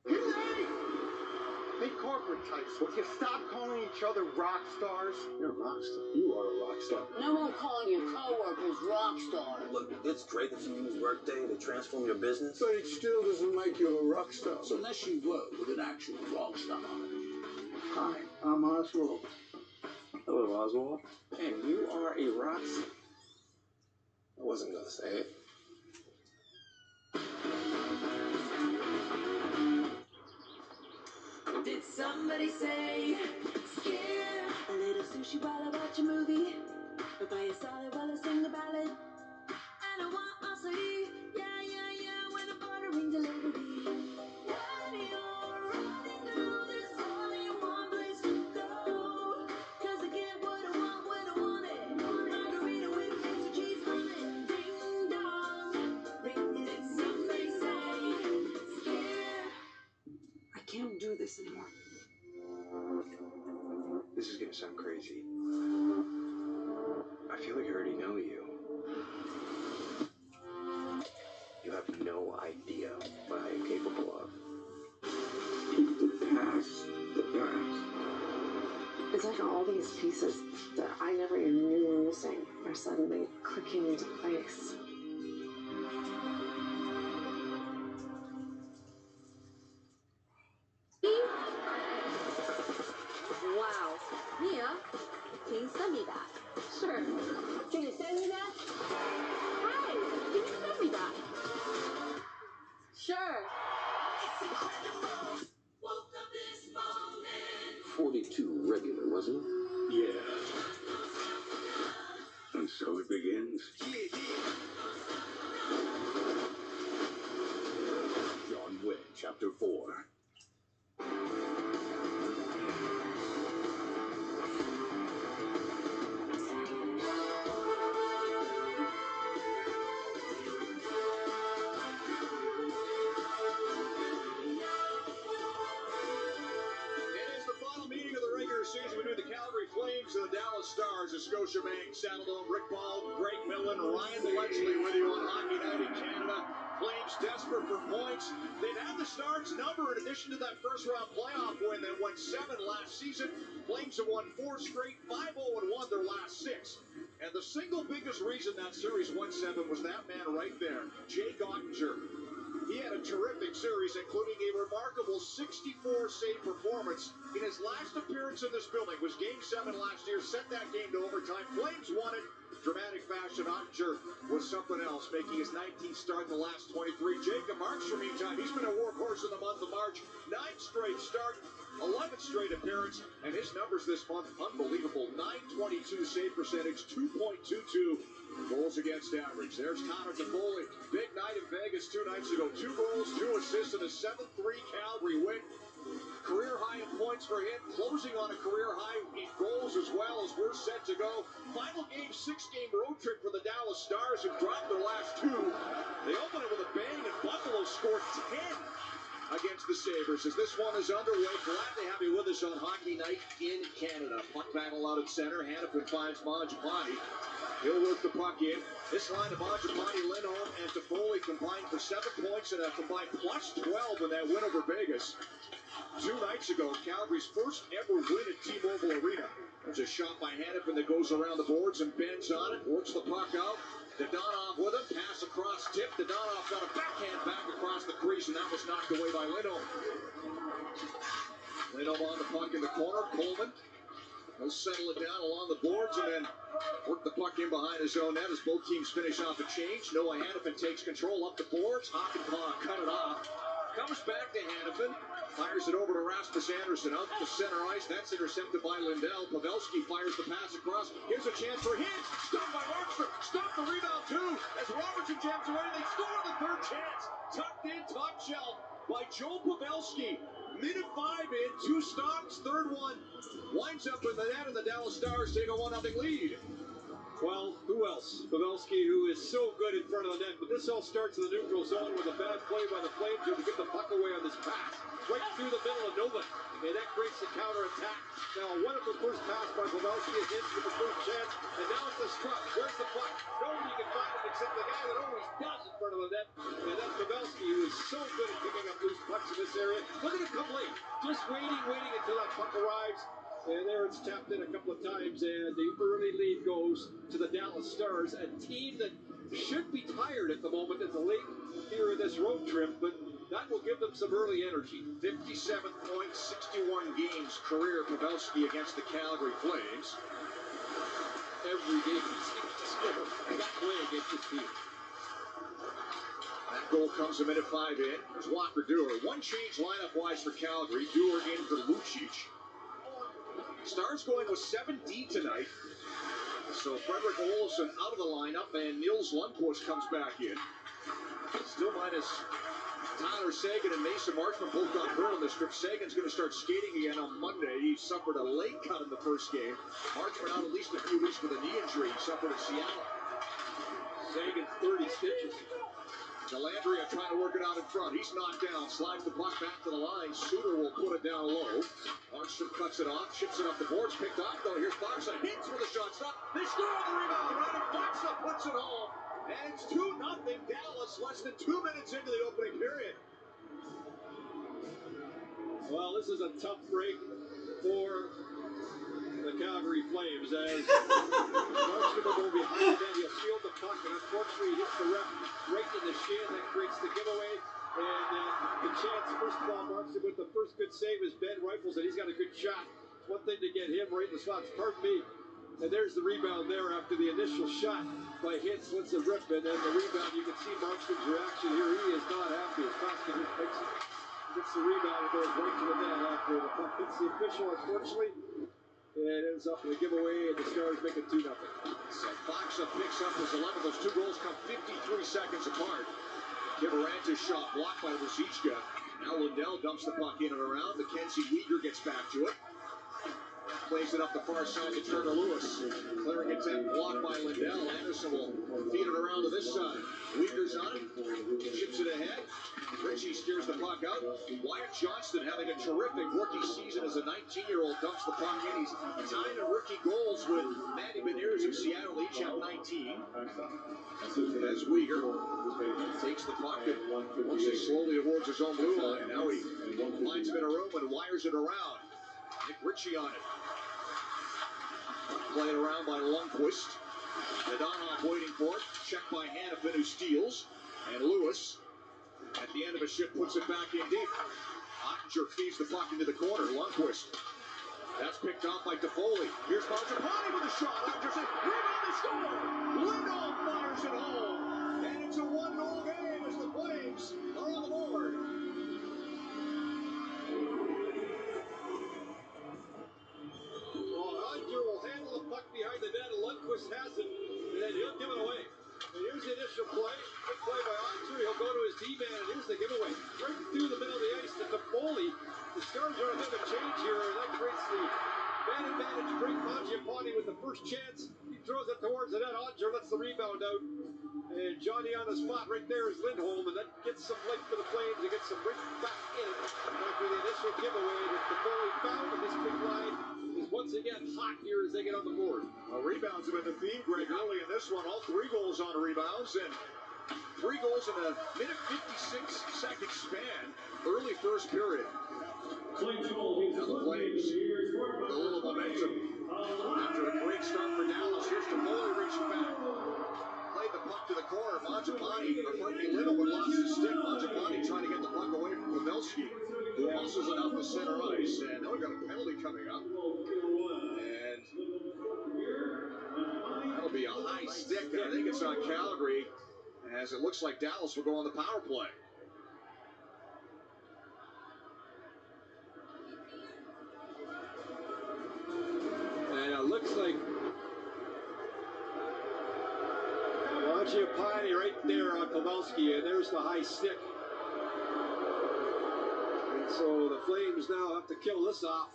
Hey, corporate types, would you stop calling each other rock stars? You're a rock star. You are a rock star. No one calling your coworkers rock stars. Look, it's great that you use Workday to transform your business. But it still doesn't make you a rock star. So unless you work with an actual rock star. Hi, I'm Oswald. Hello, Oswald. And you are a rock star. I wasn't gonna say it. Did somebody say scare? A little sushi while I watch a movie, or buy a salad while I sing the ballad. And I want also yeah, yeah, yeah, when I'm ordering delivery. When you're running through this only one place to go, 'cause I get what I want when I want it. Margarita with extra cheese on it. Ding dong, ring. Did somebody say scare? I can't do this anymore. This is gonna sound crazy. I feel like I already know you. You have no idea what I am capable of. Keep the past the past. It's like all these pieces that I never even knew were missing are suddenly clicking into place. Wow. Mia, can you send me that? Sure. Can you send me that? Hey, can you send me that? Sure. 42 regular, wasn't it? Yeah. And so it begins. John Wick, Chapter 4. Season between the Calgary Flames and the Dallas Stars at Scotiabank Saddledome. Rick Ball, Greg Millen, Ryan Bletchley with you on Hockey Night in Canada. Flames desperate for points. They've had the Stars number in addition to that first-round playoff win that won 7 last season. Flames have won 4 straight, 5-0-1 their last 6. And the single biggest reason that series won 7 was that man right there, Jake Ottinger. He had a terrific series, including a remarkable 64-save performance in his last appearance in this building. Was Game 7 last year, sent that game to overtime. Flames won it. Dramatic fashion. Ottinger was something else, making his 19th start in the last 23. Jacob Markstrom, meantime, he's been a workhorse in the month of March. 9 straight start, 11 straight appearance, and his numbers this month, unbelievable. 922 save percentage, 2.22 goals against average. There's Connor Toffoli. Big night in Vegas 2 nights ago. 2 goals, 2 assists, and a 7-3 Calgary win. Career high in points for him, closing on a career high in goals as well as we're set to go. Final game, 6-game road trip for the Dallas Stars, who dropped their last 2. They open it with a bang, and Buffalo scored 10 against the Sabres as this one is underway. Glad to have you with us on Hockey Night in Canada. Puck battle out at center. Hannafin finds Mangiapane. He'll work the puck in. This line of Mangiapane, Lindholm, and Toffoli combined for 7 points and a combined plus 12 in that win over Vegas. 2 nights ago, Calgary's first ever win at T-Mobile Arena. There's a shot by Hannafin that goes around the boards and bends on it. Works the puck out. Dadonov with him, pass across tip. Dadonov got a backhand back across the crease, and that was knocked away by Lindholm. Lindholm on the puck in the corner. Coleman will settle it down along the boards and then work the puck in behind his own net as both teams finish off a change. Noah Hannafin takes control up the boards. Hakanpää cut it off. Comes back to Hannafin. Fires it over to Rasmus Andersson out to center ice. That's intercepted by Lindell. Pavelski fires the pass across. Here's a chance for Hintz. Stopped by Markstrom. Stopped the rebound too. As Robertson jams away, they score the third chance. Tucked in, top shelf by Joe Pavelski. Minute 5 in, 2 stops, third one. Winds up in the net, and the Dallas Stars take a 1-0 lead. Well, who else? Pavelski, who is so good in front of the net, but this all starts in the neutral zone with a bad play by the Flames to get the puck away on this pass. Right through the middle of Nolan, and that creates the counter-attack. Now, a wonderful first pass by Pavelski against for the first chance, and now it's a struck. Where's the puck? Nobody can find it except the guy that always does in front of the net, and that's Pavelski, who is so good at picking up loose pucks in this area. Look at it come late, just waiting until that puck arrives. And there it's tapped in a couple of times, and the early lead goes to the Dallas Stars, a team that should be tired at the moment at the late here in this road trip, but that will give them some early energy. 57 points, 61 games career Pavelski against the Calgary Flames. Every game he seems to score that way against his team. That goal comes a minute 5 in. There's Walker Duehr. One change lineup-wise for Calgary. Duehr in for Lucic. Stars going with 7 deep tonight. So Fredrik Olofsson out of the lineup, and Nils Lundqvist comes back in. Still minus Tyler Seguin and Mason Marchment both got hurt on this trip. Sagan's going to start skating again on Monday. He suffered a leg cut in the first game. Marchment out at least a few weeks with a knee injury he suffered in Seattle. Sagan 30 stitches. Delandria trying to work it out in front. He's knocked down. Slides the puck back to the line. Suter will put it down low. Markstrom cuts it off. Chips it up the boards. Picked off though. Here's Faksa. Hits with a shot. Stop. They score on the rebound. Ryder Faksa puts it home. And it's 2-0 Dallas. Less than 2 minutes into the opening period. Well, this is a tough break for the Calgary Flames as Markstrom will go behind that. He'll field the puck, and unfortunately he hits the ref right in the shin. That creates the giveaway. And the chance, first of all, Markstrom with the first good save is Ben Rifles, and he's got a good shot. It's one thing to get him right in the spots. Pardon me. And there's the rebound there after the initial shot by Hintz. Lets it rip, and then the rebound, you can see Markstrom's reaction here. He is not happy. As Koskinen just picks it. Gets the rebound and goes right to the net after the puck hits the official, unfortunately. It ends up in a giveaway, and the Stars make it 2-0. So Faksa picks up his 11. Those 2 goals come 53 seconds apart. Kivaranta's shot blocked by Ruzicka. Now Lindell dumps the puck in and around. Mackenzie Weegar gets back to it. Plays it up the far side to Turner Lewis. Clearing attempt blocked by Lindell. Anderson will feed it around to this side. Weegar's on it. Chips it ahead. Ritchie steers the puck out. Wyatt Johnston having a terrific rookie season as a 19-year-old dumps the puck in. He's tied in rookie goals with Matty Beniers of Seattle. Each have 19. As Weegar takes the puck and works it slowly towards his own blue line. Now he finds him in a room and wires it around. Nick Ritchie on it. Played around by Lundqvist. Dadonov waiting for it. Checked by Hannafin, who steals. And Lewis, at the end of a shift, puts it back in deep. Ottinger feeds the puck into the corner. Lundqvist. That's picked off by Toffoli. Here's Mangiapane with a shot. Anderson, rebound to score. Lindholm fires it home. And it's a 1-0 game as the Flames are on the board. Ottinger will handle the puck behind the net, and Lundqvist has it, and then he'll give it away. And here's the initial play. Good play by Ottinger. He'll go to his D-man, and here's the giveaway. Right through the middle of the ice to Toffoli. The Stars are on a bit of a change here, and that creates the man advantage to bring Mangiapane with the first chance. He throws it towards the net. Ottinger lets the rebound out. And Johnny on the spot right there is Lindholm, and that gets some life for the Flames and gets some right back in it. After the initial giveaway that the Foley found, and this big line is once again hot here as they get on the board. Rebounds have been the theme, Greg, early in this one. All 3 goals on rebounds, and 3 goals in a minute 56-second span. Early first period. Now the Flames with a little momentum. After a great start for Dallas, here's Foley reaching back. Played the puck to the corner. Lindholm lost his stick. Mangiapane trying to get the puck away from Pavelski, who muscles it out the center ice. And now we've got a penalty coming up. And that'll be a high stick. I think it's on Calgary, as it looks like Dallas will go on the power play. And it looks like Mangiapane right there on Pavelski, and there's the high stick. And so the Flames now have to kill this off,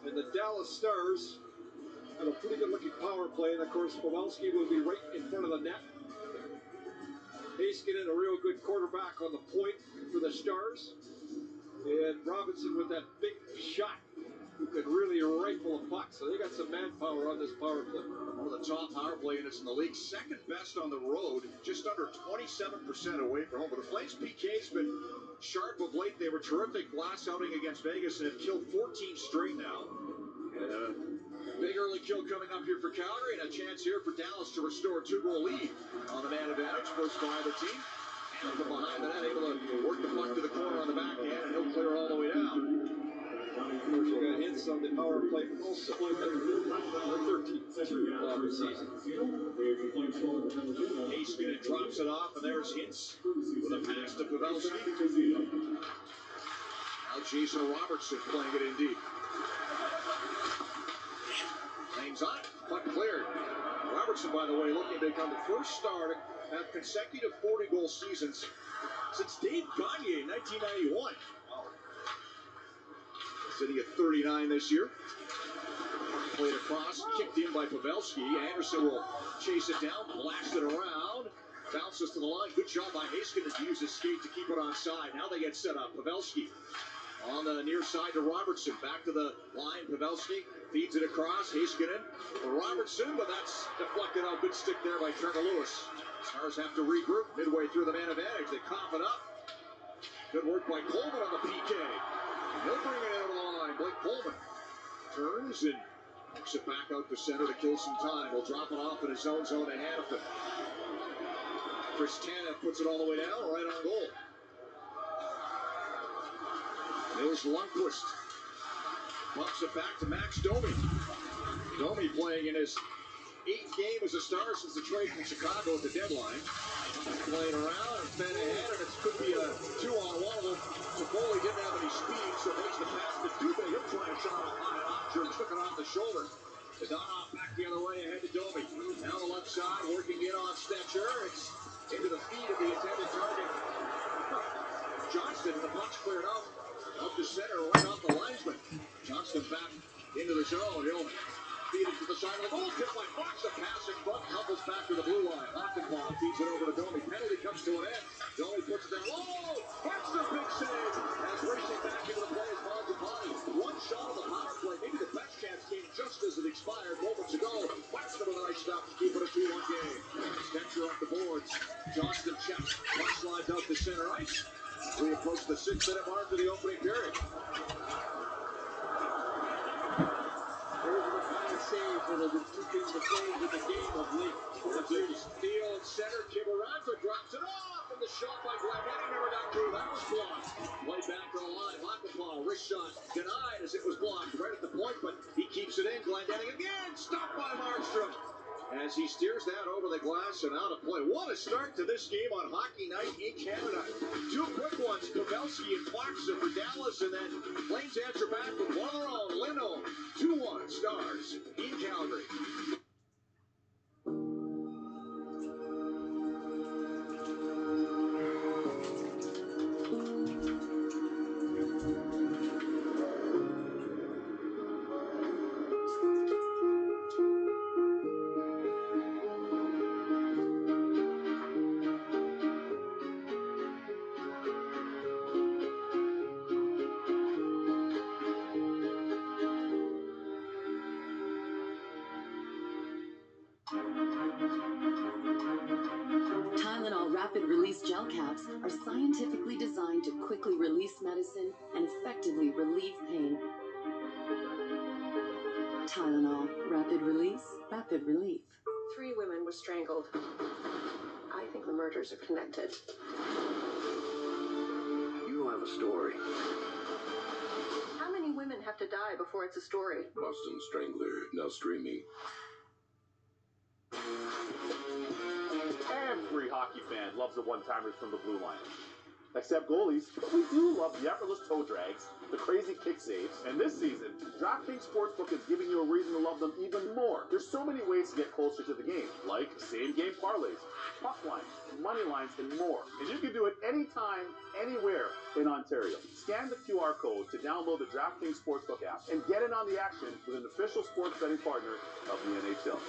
and the Dallas Stars have a pretty good looking power play, and of course Pavelski will be right in front of the net. Heiskanen, a real good quarterback on the point for the Stars, and Robinson with that big shot who could really rifle a puck. So they got some manpower on this power play. One of the top power play units in the league, second best on the road, just under 27% away from home. But the Flames PK's been sharp of late. They were terrific last outing against Vegas and have killed 14 straight now. And a big early kill coming up here for Calgary, and a chance here for Dallas to restore a 2-goal lead on the man advantage. First by the team. And from behind the net, able to work the puck to the corner on the backhand, and he'll clear it all the way down. Of course, we got hits on the power play also. 13 on the season. Heiskanen drops it off, and there's Hintz with a pass to Pavelski. Now Jason Robertson playing it in deep. Flames on it, puck cleared. Robertson, by the way, looking to become the first star to have consecutive 40-goal seasons since Dave Gagne in 1991. Sitting at 39 this year. Played across, kicked in by Pavelski. Anderson will chase it down, blast it around. Bounces to the line. Good job by Heiskanen to use his skate to keep it on side. Now they get set up. Pavelski on the near side to Robertson. Back to the line. Pavelski feeds it across. Heiskanen for Robertson, but that's deflected out. Good stick there by Trevor Lewis. Stars have to regroup midway through the man advantage. They cough it up. Good work by Coleman on the PK. He'll bring it in over the line. Blake Coleman turns and hooks it back out to center to kill some time. He'll drop it off in his own zone to Hannafin. Chris Tanev puts it all the way down, right on goal. Nils Lundqvist bumps it back to Max Domi. Domi playing in his 8th game as a star since the trade from Chicago at the deadline. Playing around and fed ahead, and it could be a 2-on-1. Foley didn't have any speed, so makes the pass to Dubé. He'll try a shot on it. Option took it off the shoulder. Donov back the other way ahead to Domi. Now the left side, working in on Stetcher. It's into the feet of the intended target. Johnston, and the puck's cleared out. Up to center, right off the linesman. Johnston back into the zone. He'll feed it to the side of the goal. Tipped by Fox. A pass in front. Couples back to the blue line. Hockenpah feeds it over to Domi. Penalty comes to an end. Domi puts it down low. That's the big save. As racing back into the play is Mangiapane. One shot on the power play. Maybe the best chance came just as it expired moments ago. Waxman with a nice stop to keep it a 2-1 game. Stetcher up the boards. Johnston checks. Puck slides out to center ice. We approach the 6-minute mark of the opening period. There's the final save that have been keeping the Flames in the game of late. Steal at center. Kivaranta drops it off, and the shot by Glendening never got through. That was blocked. Play back to the line. Hockenpah, wrist shot denied as it was blocked right at the point, but he keeps it in. Glendening again, stopped by Markstrom. As he steers that over the glass and out of play. What a start to this game on Hockey Night in Canada. 2 quick ones, Pavelski and Clarkson for Dallas, and then Flames answer back with one of their own, Lindholm. 2-1 Stars in Calgary. rapid release gel caps are scientifically designed to quickly release medicine and effectively relieve pain. Tylenol, rapid release, rapid relief. 3 women were strangled. I think the murders are connected. You have a story. How many women have to die before it's a story? Boston Strangler, now streaming. Every hockey fan loves the one-timers from the blue line. Except goalies, we do love the effortless toe drags, the crazy kick saves, and this season, DraftKings Sportsbook is giving you a reason to love them even more. There's so many ways to get closer to the game, like same-game parlays, puck lines, money lines, and more. And you can do it anytime, anywhere in Ontario. Scan the QR code to download the DraftKings Sportsbook app and get in on the action with an official sports betting partner of the NHL.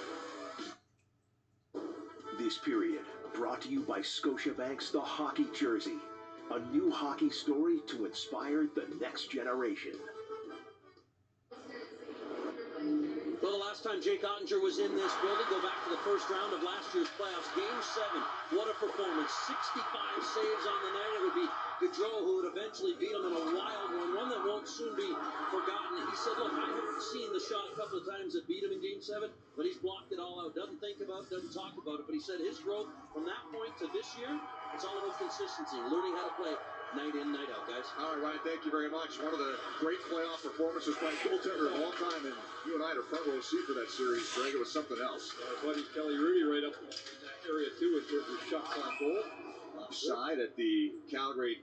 This period brought to you by Scotiabank's The Hockey Jersey. A new hockey story to inspire the next generation. Well, the last time Jake Ottinger was in this building, go back to the first round of last year's playoffs, Game 7. What a performance. 65 saves on the night. It would be Gaudreau who would eventually beat him in a wild one that won't soon be forgotten. He said, look, I haven't seen the shot a couple of times that beat him in Game 7, but he's blocked it all out. Doesn't think about it, doesn't talk about it, but he said his growth from that point to this year, it's all about consistency, learning how to play night in, night out, guys. All right, Ryan, thank you very much. One of the great playoff performances by a goaltender of all time, and you and I are front row seat for that series, Greg. It was something else. Buddy Kelly Rudy right up in that area, too, in terms of shots on goal. Offside at the Calgary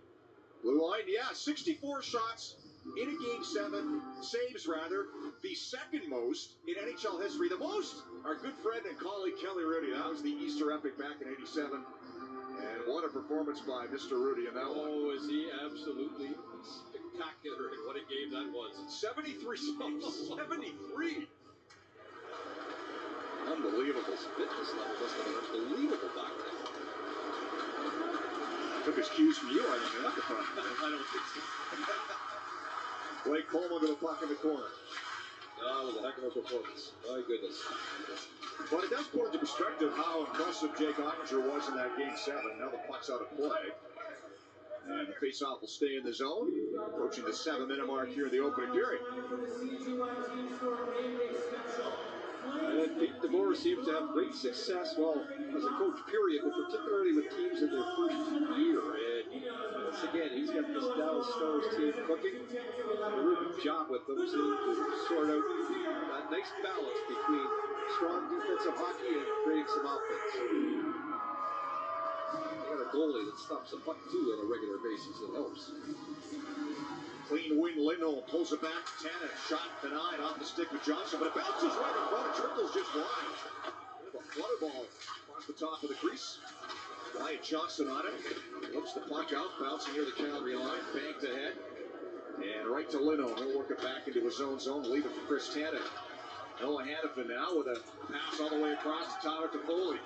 blue line. Yeah, 64 shots in a Game 7, saves rather, the second most in NHL history. The most, our good friend and colleague Kelly Rudy. That was the Easter epic back in '87. And what a performance by Mr. Rudy in that one. Oh, is he absolutely spectacular, and what a game that was. 73 saves. 73! Unbelievable. His fitness level must have been unbelievable back then. Took his cues from you, I think. I don't think so. Blake Coleman to the puck in the corner. That was a heck of a performance. My goodness. But it does put into perspective how impressive Jake Ottinger was in that Game 7. Now the puck's out of play. And the faceoff will stay in the zone. Approaching the 7-minute mark here in the opening period. And Pete DeBoer seems to have great success, well, as a coach, period, but particularly with teams in their first year. And once again, he's got this Dallas Stars team cooking. A real good job with them, seeming to sort out that nice balance between strong defensive hockey and creating some offense. They got a goalie that stops the puck, too, on a regular basis. It helps. Clean win, Lindholm pulls it back. Tanev, shot denied off the stick of Johnson, but it bounces right in front. It trickles just wide. Bit of a flutter ball across the top of the crease. Wyatt Johnson on it. Looks the puck out, bouncing near the Calgary line. Banked ahead. And right to Lindholm. He'll work it back into his own zone. Leave it for Chris Tanev. Noah Hannafin now with a pass all the way across to Tyler Toffoli.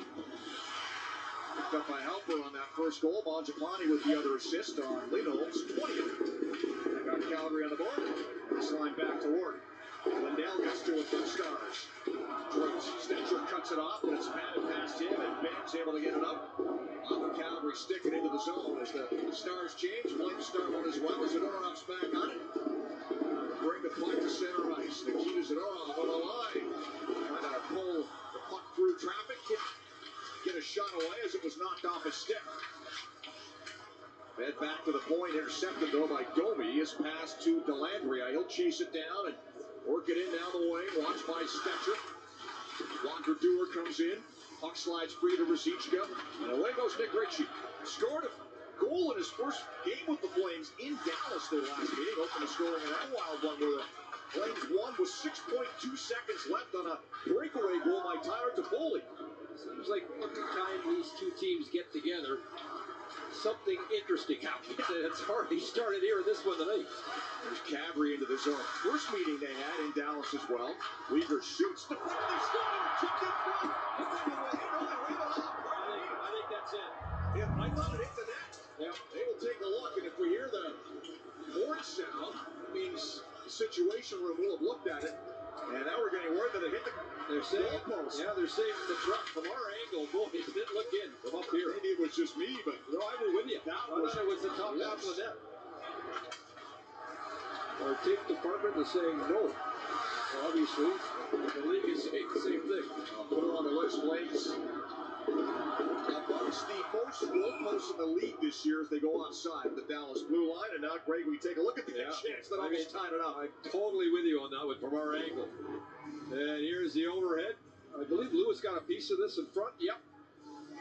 Picked up by Halper on that first goal. Mangiapane with the other assist on Lindholm's 20th. Got Calgary on the board. This line back to work. Lindell gets to it for the Stars. Jordan Stetcher cuts it off, but it's batted past him, and Ben's able to get it up. Off of Calgary, sticking into the zone as the Stars change. Flames start one as well as Zadorov's back on it. Bring the puck to center ice. Nikita Zadorov on the line. Trying to pull the puck through traffic. Get a shot away as it was knocked off his stick. Head back to the point, intercepted though by Domi. His pass to Dellandrea. He'll chase it down and work it in down the wing. Watched by Stetcher. Walker Dewar comes in. Puck slides free to Ruzicka. And away goes Nick Ritchie. Scored a goal in his first game with the Flames in Dallas their last meeting. Opened the scoring in that wild one where the Flames won with 6.2 seconds left on a breakaway goal by Tyler Toffoli. Seems like every time these two teams get together, something interesting happens. It's already started here in this one tonight. There's Cabri into the zone. First meeting they had in Dallas as well. Weaver shoots the front of the score. Tipped in front. No, they wave it off. I think that's it. Yeah, I thought it hit the net. Yeah, they will take a look, and if we hear the horn sound, it means the Situation Room will have looked at it. And now we're getting word that it hit the goalpost. Yeah, they're saying the truck from our angle, boy, it didn't look in from up here. Maybe it was just me, but no, I was with you. I thought it was the top half of the net. Our tape department is saying no. Well, obviously, the league is saying the same thing. Put it on the list, Flames. Amongst the most goalposts in the league this year as they go offside the Dallas blue line. And now, Greg, we take a look at the chance that almost tied it up. I'm totally with you on that one from our angle. And here's the overhead. I believe Lewis got a piece of this in front. Yep.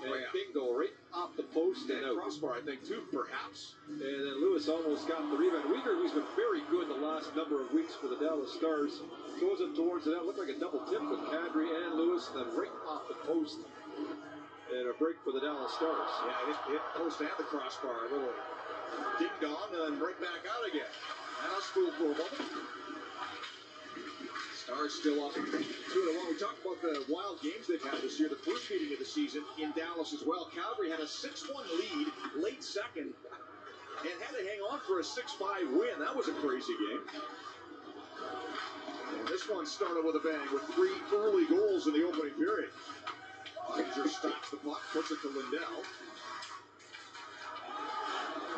And bingo, right off the post and out. Crossbar, I think, too, perhaps. And then Lewis almost got the rebound. Weegar, who's been very good the last number of weeks for the Dallas Stars, throws it towards the net. Looked like a double tip with Kadri and Lewis, and then right off the post. And a break for the Dallas Stars. Yeah, hit post and the crossbar. A little ding-dong, and right back out again. And I'll spool for a moment. Stars still up 2-1. We talked about the wild games they've had this year. The first meeting of the season in Dallas as well. Calgary had a 6-1 lead late second and had to hang on for a 6-5 win. That was a crazy game. And this one started with a bang with 3 early goals in the opening period. Fraser stops the puck, puts it to Lindell.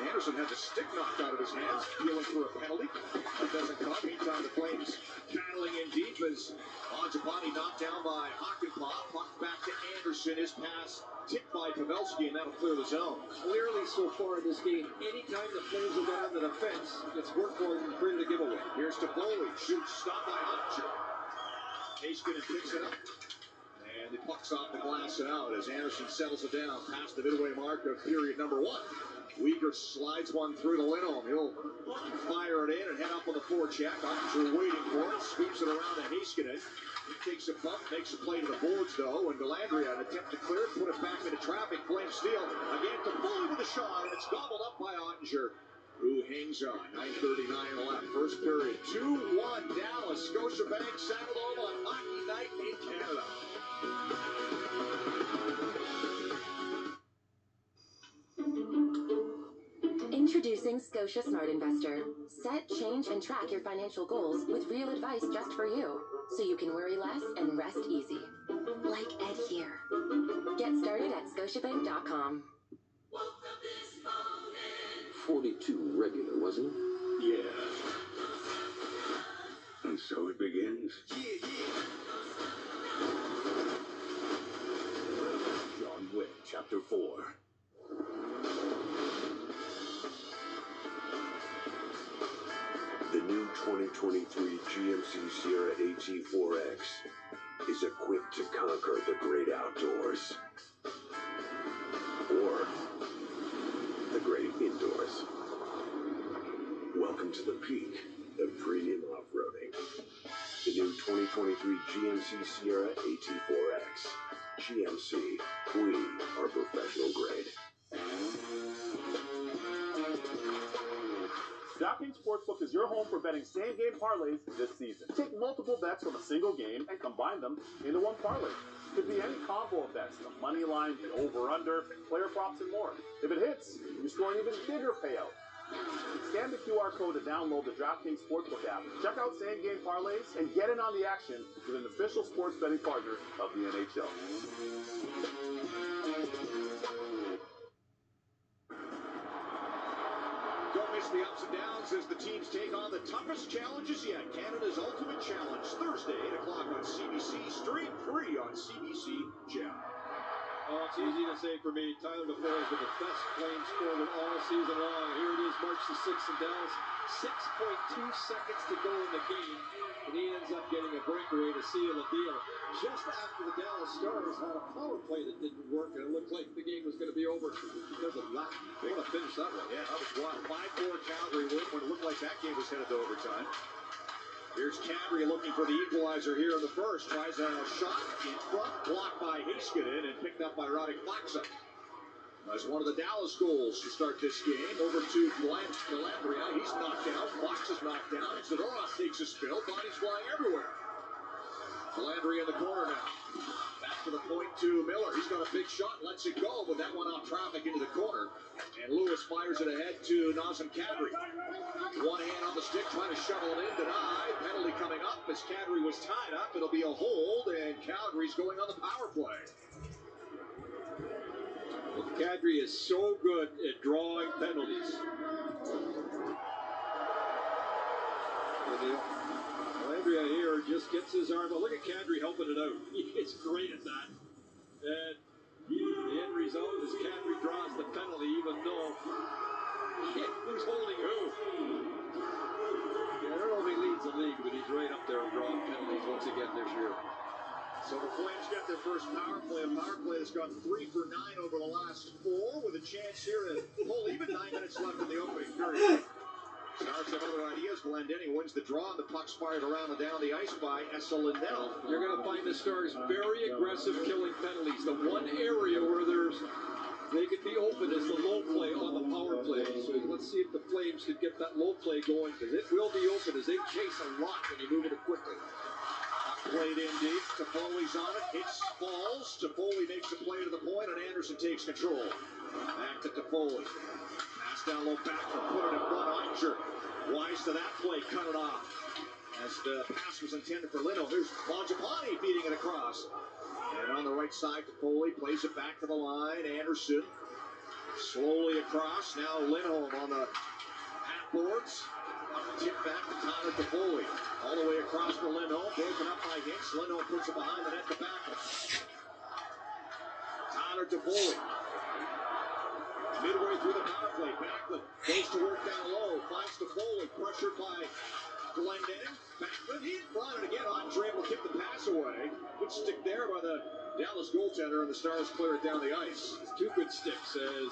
Anderson had the stick knocked out of his hands, feeling for a penalty. That doesn't come. Meantime, the Flames battling in deep as Mangiapane knocked down by Hakanpää. Puck back to Anderson. His pass tipped by Pavelski, and that'll clear the zone. Clearly, so far in this game, anytime the Flames have got on the defense, it's worked for them and created a giveaway. Here's to Foley. Shoots, stopped by Ottinger. Haskinen picks it up. And the puck's off the glass and out as Anderson settles it down past the midway mark of period number 1. Weegar slides one through to Lindholm. He'll fire it in and head up on the forecheck. Ottinger waiting for it. Sweeps it around to Haskinen. He takes a bump, makes a play to the boards, though. And Delandria, an attempt to clear it, put it back into traffic. Flame steal. Again to Foley with a shot, and it's gobbled up by Ottinger, who hangs on. 9:39 left. First period. 2-1 Dallas. Scotiabank Saddledome on Hockey Night in Canada. Introducing Scotia Smart Investor. Set, change, and track your financial goals with real advice just for you, so you can worry less and rest easy. Like Ed here. Get started at scotiabank.com. 42 regular, wasn't it? Yeah. And so it begins. John Wick, Chapter 4. The new 2023 GMC Sierra AT4X is equipped to conquer the great outdoors. Or the great indoors. Welcome to the peak of premium off-roading. The new 2023 GMC Sierra AT4X. GMC, we are professional grade. DraftKings Sportsbook is your home for betting same-game parlays this season. Take multiple bets from a single game and combine them into one parlay. Could be any combo of bets, the money line, the over-under, player props, and more. If it hits, you score an even bigger payout. Scan the QR code to download the DraftKings Sportsbook app. Check out same-game parlays and get in on the action with an official sports betting partner of the NHL. Don't miss the ups and downs as the teams take on the toughest challenges yet. Canada's Ultimate Challenge, Thursday, 8 o'clock on CBC. Stream free on CBC Gem. Oh, it's easy to say for me. Tyler DeFoe has been the best Flames forward all season long. Here it is, March the 6th in Dallas. 6.2 seconds to go in the game. And he ends up getting a breakaway to seal the deal. Just after the Dallas Stars had a power play that didn't work, and it looked like the game was going to be over because of that. They want to finish that one. Yeah, that was wild. 5-4 Calgary win when it looked like that game was headed to overtime. Here's Kadri looking for the equalizer here in the first. Tries a shot in front, blocked by Haskinen and picked up by Radek Faksa. That's one of the Dallas goals to start this game. Over to Delandria. He's knocked out. Fox is knocked down. Zadorov takes a spill. Bodies flying everywhere. Delandria in the corner now. Back to the point to Miller. He's got a big shot, lets it go, but that one off traffic into the corner. And Lewis fires it ahead to Nazem Kadri. One hand on the stick, trying to shovel it in, denied. Penalty coming up as Kadri was tied up. It'll be a hold, and Calgary's going on the power play. Well, Kadri is so good at drawing penalties. Andrea here just gets his arm. But look at Kadri helping it out. He's great at that. And the end result is Kadri draws the penalty, even though who's holding who? Yeah, I don't know if he leads the league, but he's right up there drawing penalties once again this year. So the Flames get their first power play. A power play that's gone 3 for 9 over the last 4, with a chance here to pull even 9 minutes left in the opening period. Stars have other ideas. Glendening wins the draw, and the puck's fired around and down the ice by Essa Lindell. You're going to find the Stars very aggressive killing penalties. The one area where they could be open is the low play on the power play. So let's see if the Flames can get that low play going, because it will be open as they chase a lot when you move it quickly. Played in deep. Toffoli's on it. Hits, falls. Toffoli makes a play to the point, and Anderson takes control. Back to Toffoli. Pass down low back and put it in front. Ottinger. Wise to that play. Cut it off. As the pass was intended for Lino. Here's Mangiapane feeding it across. And on the right side, Toffoli plays it back to the line. Anderson slowly across. Now Lindholm on the half boards. Tip back to Tyler Toffoli. All the way across to Lindholm. Broken up by Hicks. Lindholm puts it behind the net to back him. Tyler Toffoli. Midway through the power play. Backlund goes to work down low. Finds Toffoli. Pressured by Glendening. Backlund. He in front. And again, Andre will kick the pass away. Good stick there by the Dallas goaltender. And the Stars clear it down the ice. It's 2 good sticks as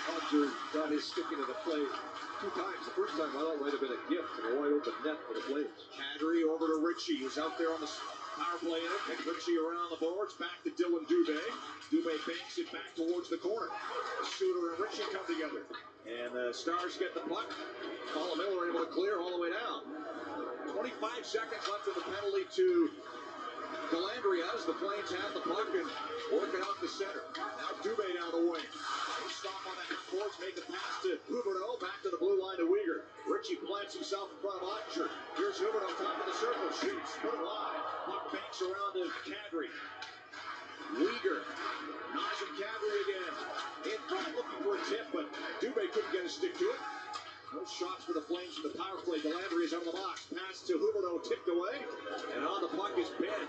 Andre got his stick into the play 2 times. The first time I thought might have been a gift and a wide open net for the Flames. Kadri over to Ritchie, who's out there on the power play. And Ritchie around the boards. Back to Dylan Dubé. Dubé banks it back towards the corner. Suter and Ritchie come together. And the Stars get the puck. Colin Miller able to clear all the way down. 25 seconds left of the penalty to Dellandrea as the Flames have the puck and work it out the center. Now Dubé down the wing. Stop on the half boards, make the pass to Huberdeau, back to the blue line to Uyghur. Ritchie plants himself in front of Ottinger. Here's Huberdeau, top of the circle, shoots, put it wide. Puck banks around to Kadri. Uyghur, Nazem Kadri again. In front, looking for a tip, but Dubé couldn't get a stick to it. No shots for the Flames in the power play. Dellandrea's out of the box. Pass to Huberdeau, tipped away. And on the puck is Ben.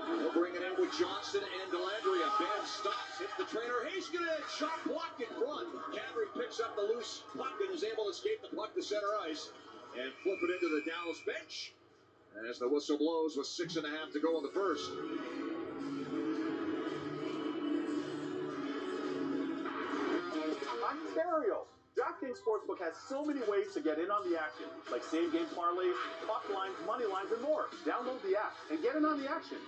We'll bring it in with Johnston and Dellandrea. Ben stops, hits the trainer. Heiskanen, shot blocked in front. Kadri picks up the loose puck and is able to escape the puck to center ice and flip it into the Dallas bench. As the whistle blows with 6.5 to go in the first. Ontario. DraftKings Sportsbook has so many ways to get in on the action, like same-game parlays, puck lines, money lines, and more. Download the app and get in on the action.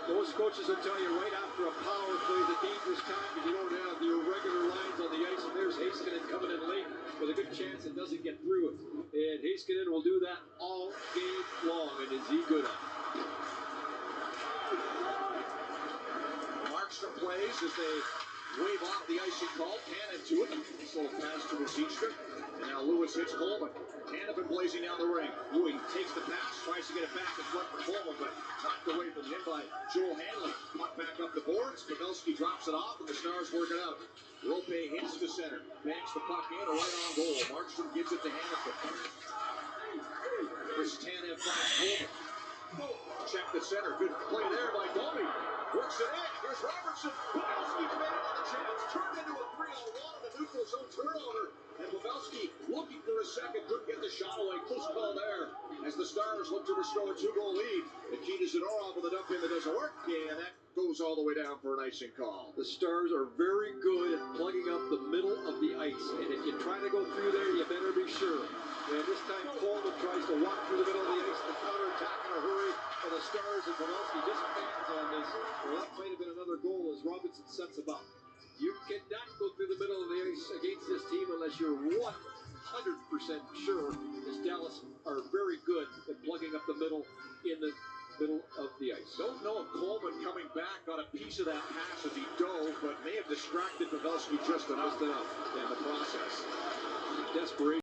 Most coaches will tell you right after a power play is a dangerous time because you don't have your regular lines on the ice, and there's Heiskanen coming in late with a good chance it doesn't get through it. And Heiskanen will do that all game long, and is he good at it? Markstrom plays as they wave off the icing call. Tannen to it. This little pass to Ruzicka. And now Lewis hits Coleman. Tannen been blazing down the ring. Louis takes the pass, tries to get it back in front for Coleman, but knocked away from him by Joel Hanley. Puck back up the boards. Pavelski drops it off, and the Stars work it out. Rope hits to center. Banks the puck in, right on goal. Markstrom gives it to Hanifin. Chris Tannen finds Coleman. Check the center. Good play there by Domi. Works it in. Here's Robertson. Pavelski demanded on the chance. Turned into a 3-on-1 on the neutral zone turnover. And Pavelski looking for a second. Couldn't get the shot away. Close call there. As the Stars look to restore a 2-goal lead. Nikita Zadorov with a dump in that doesn't work. And that goes all the way down for an icing call. The Stars are very good at plugging up the middle of the ice. And if you try to go through there, you better be sure. And this time Coleman tries to walk through the middle of the ice to counterattack in a hurry. And the Stars and Pavelski just fans on this. Well, that might have been another goal as Robinson sets him up. You cannot go through the middle of the ice against this team unless you're 100% sure, as Dallas are very good at plugging up the middle in the middle of the ice. Don't know if Coleman coming back got a piece of that pass as he dove, but may have distracted Pavelski just enough in the process. Desperation.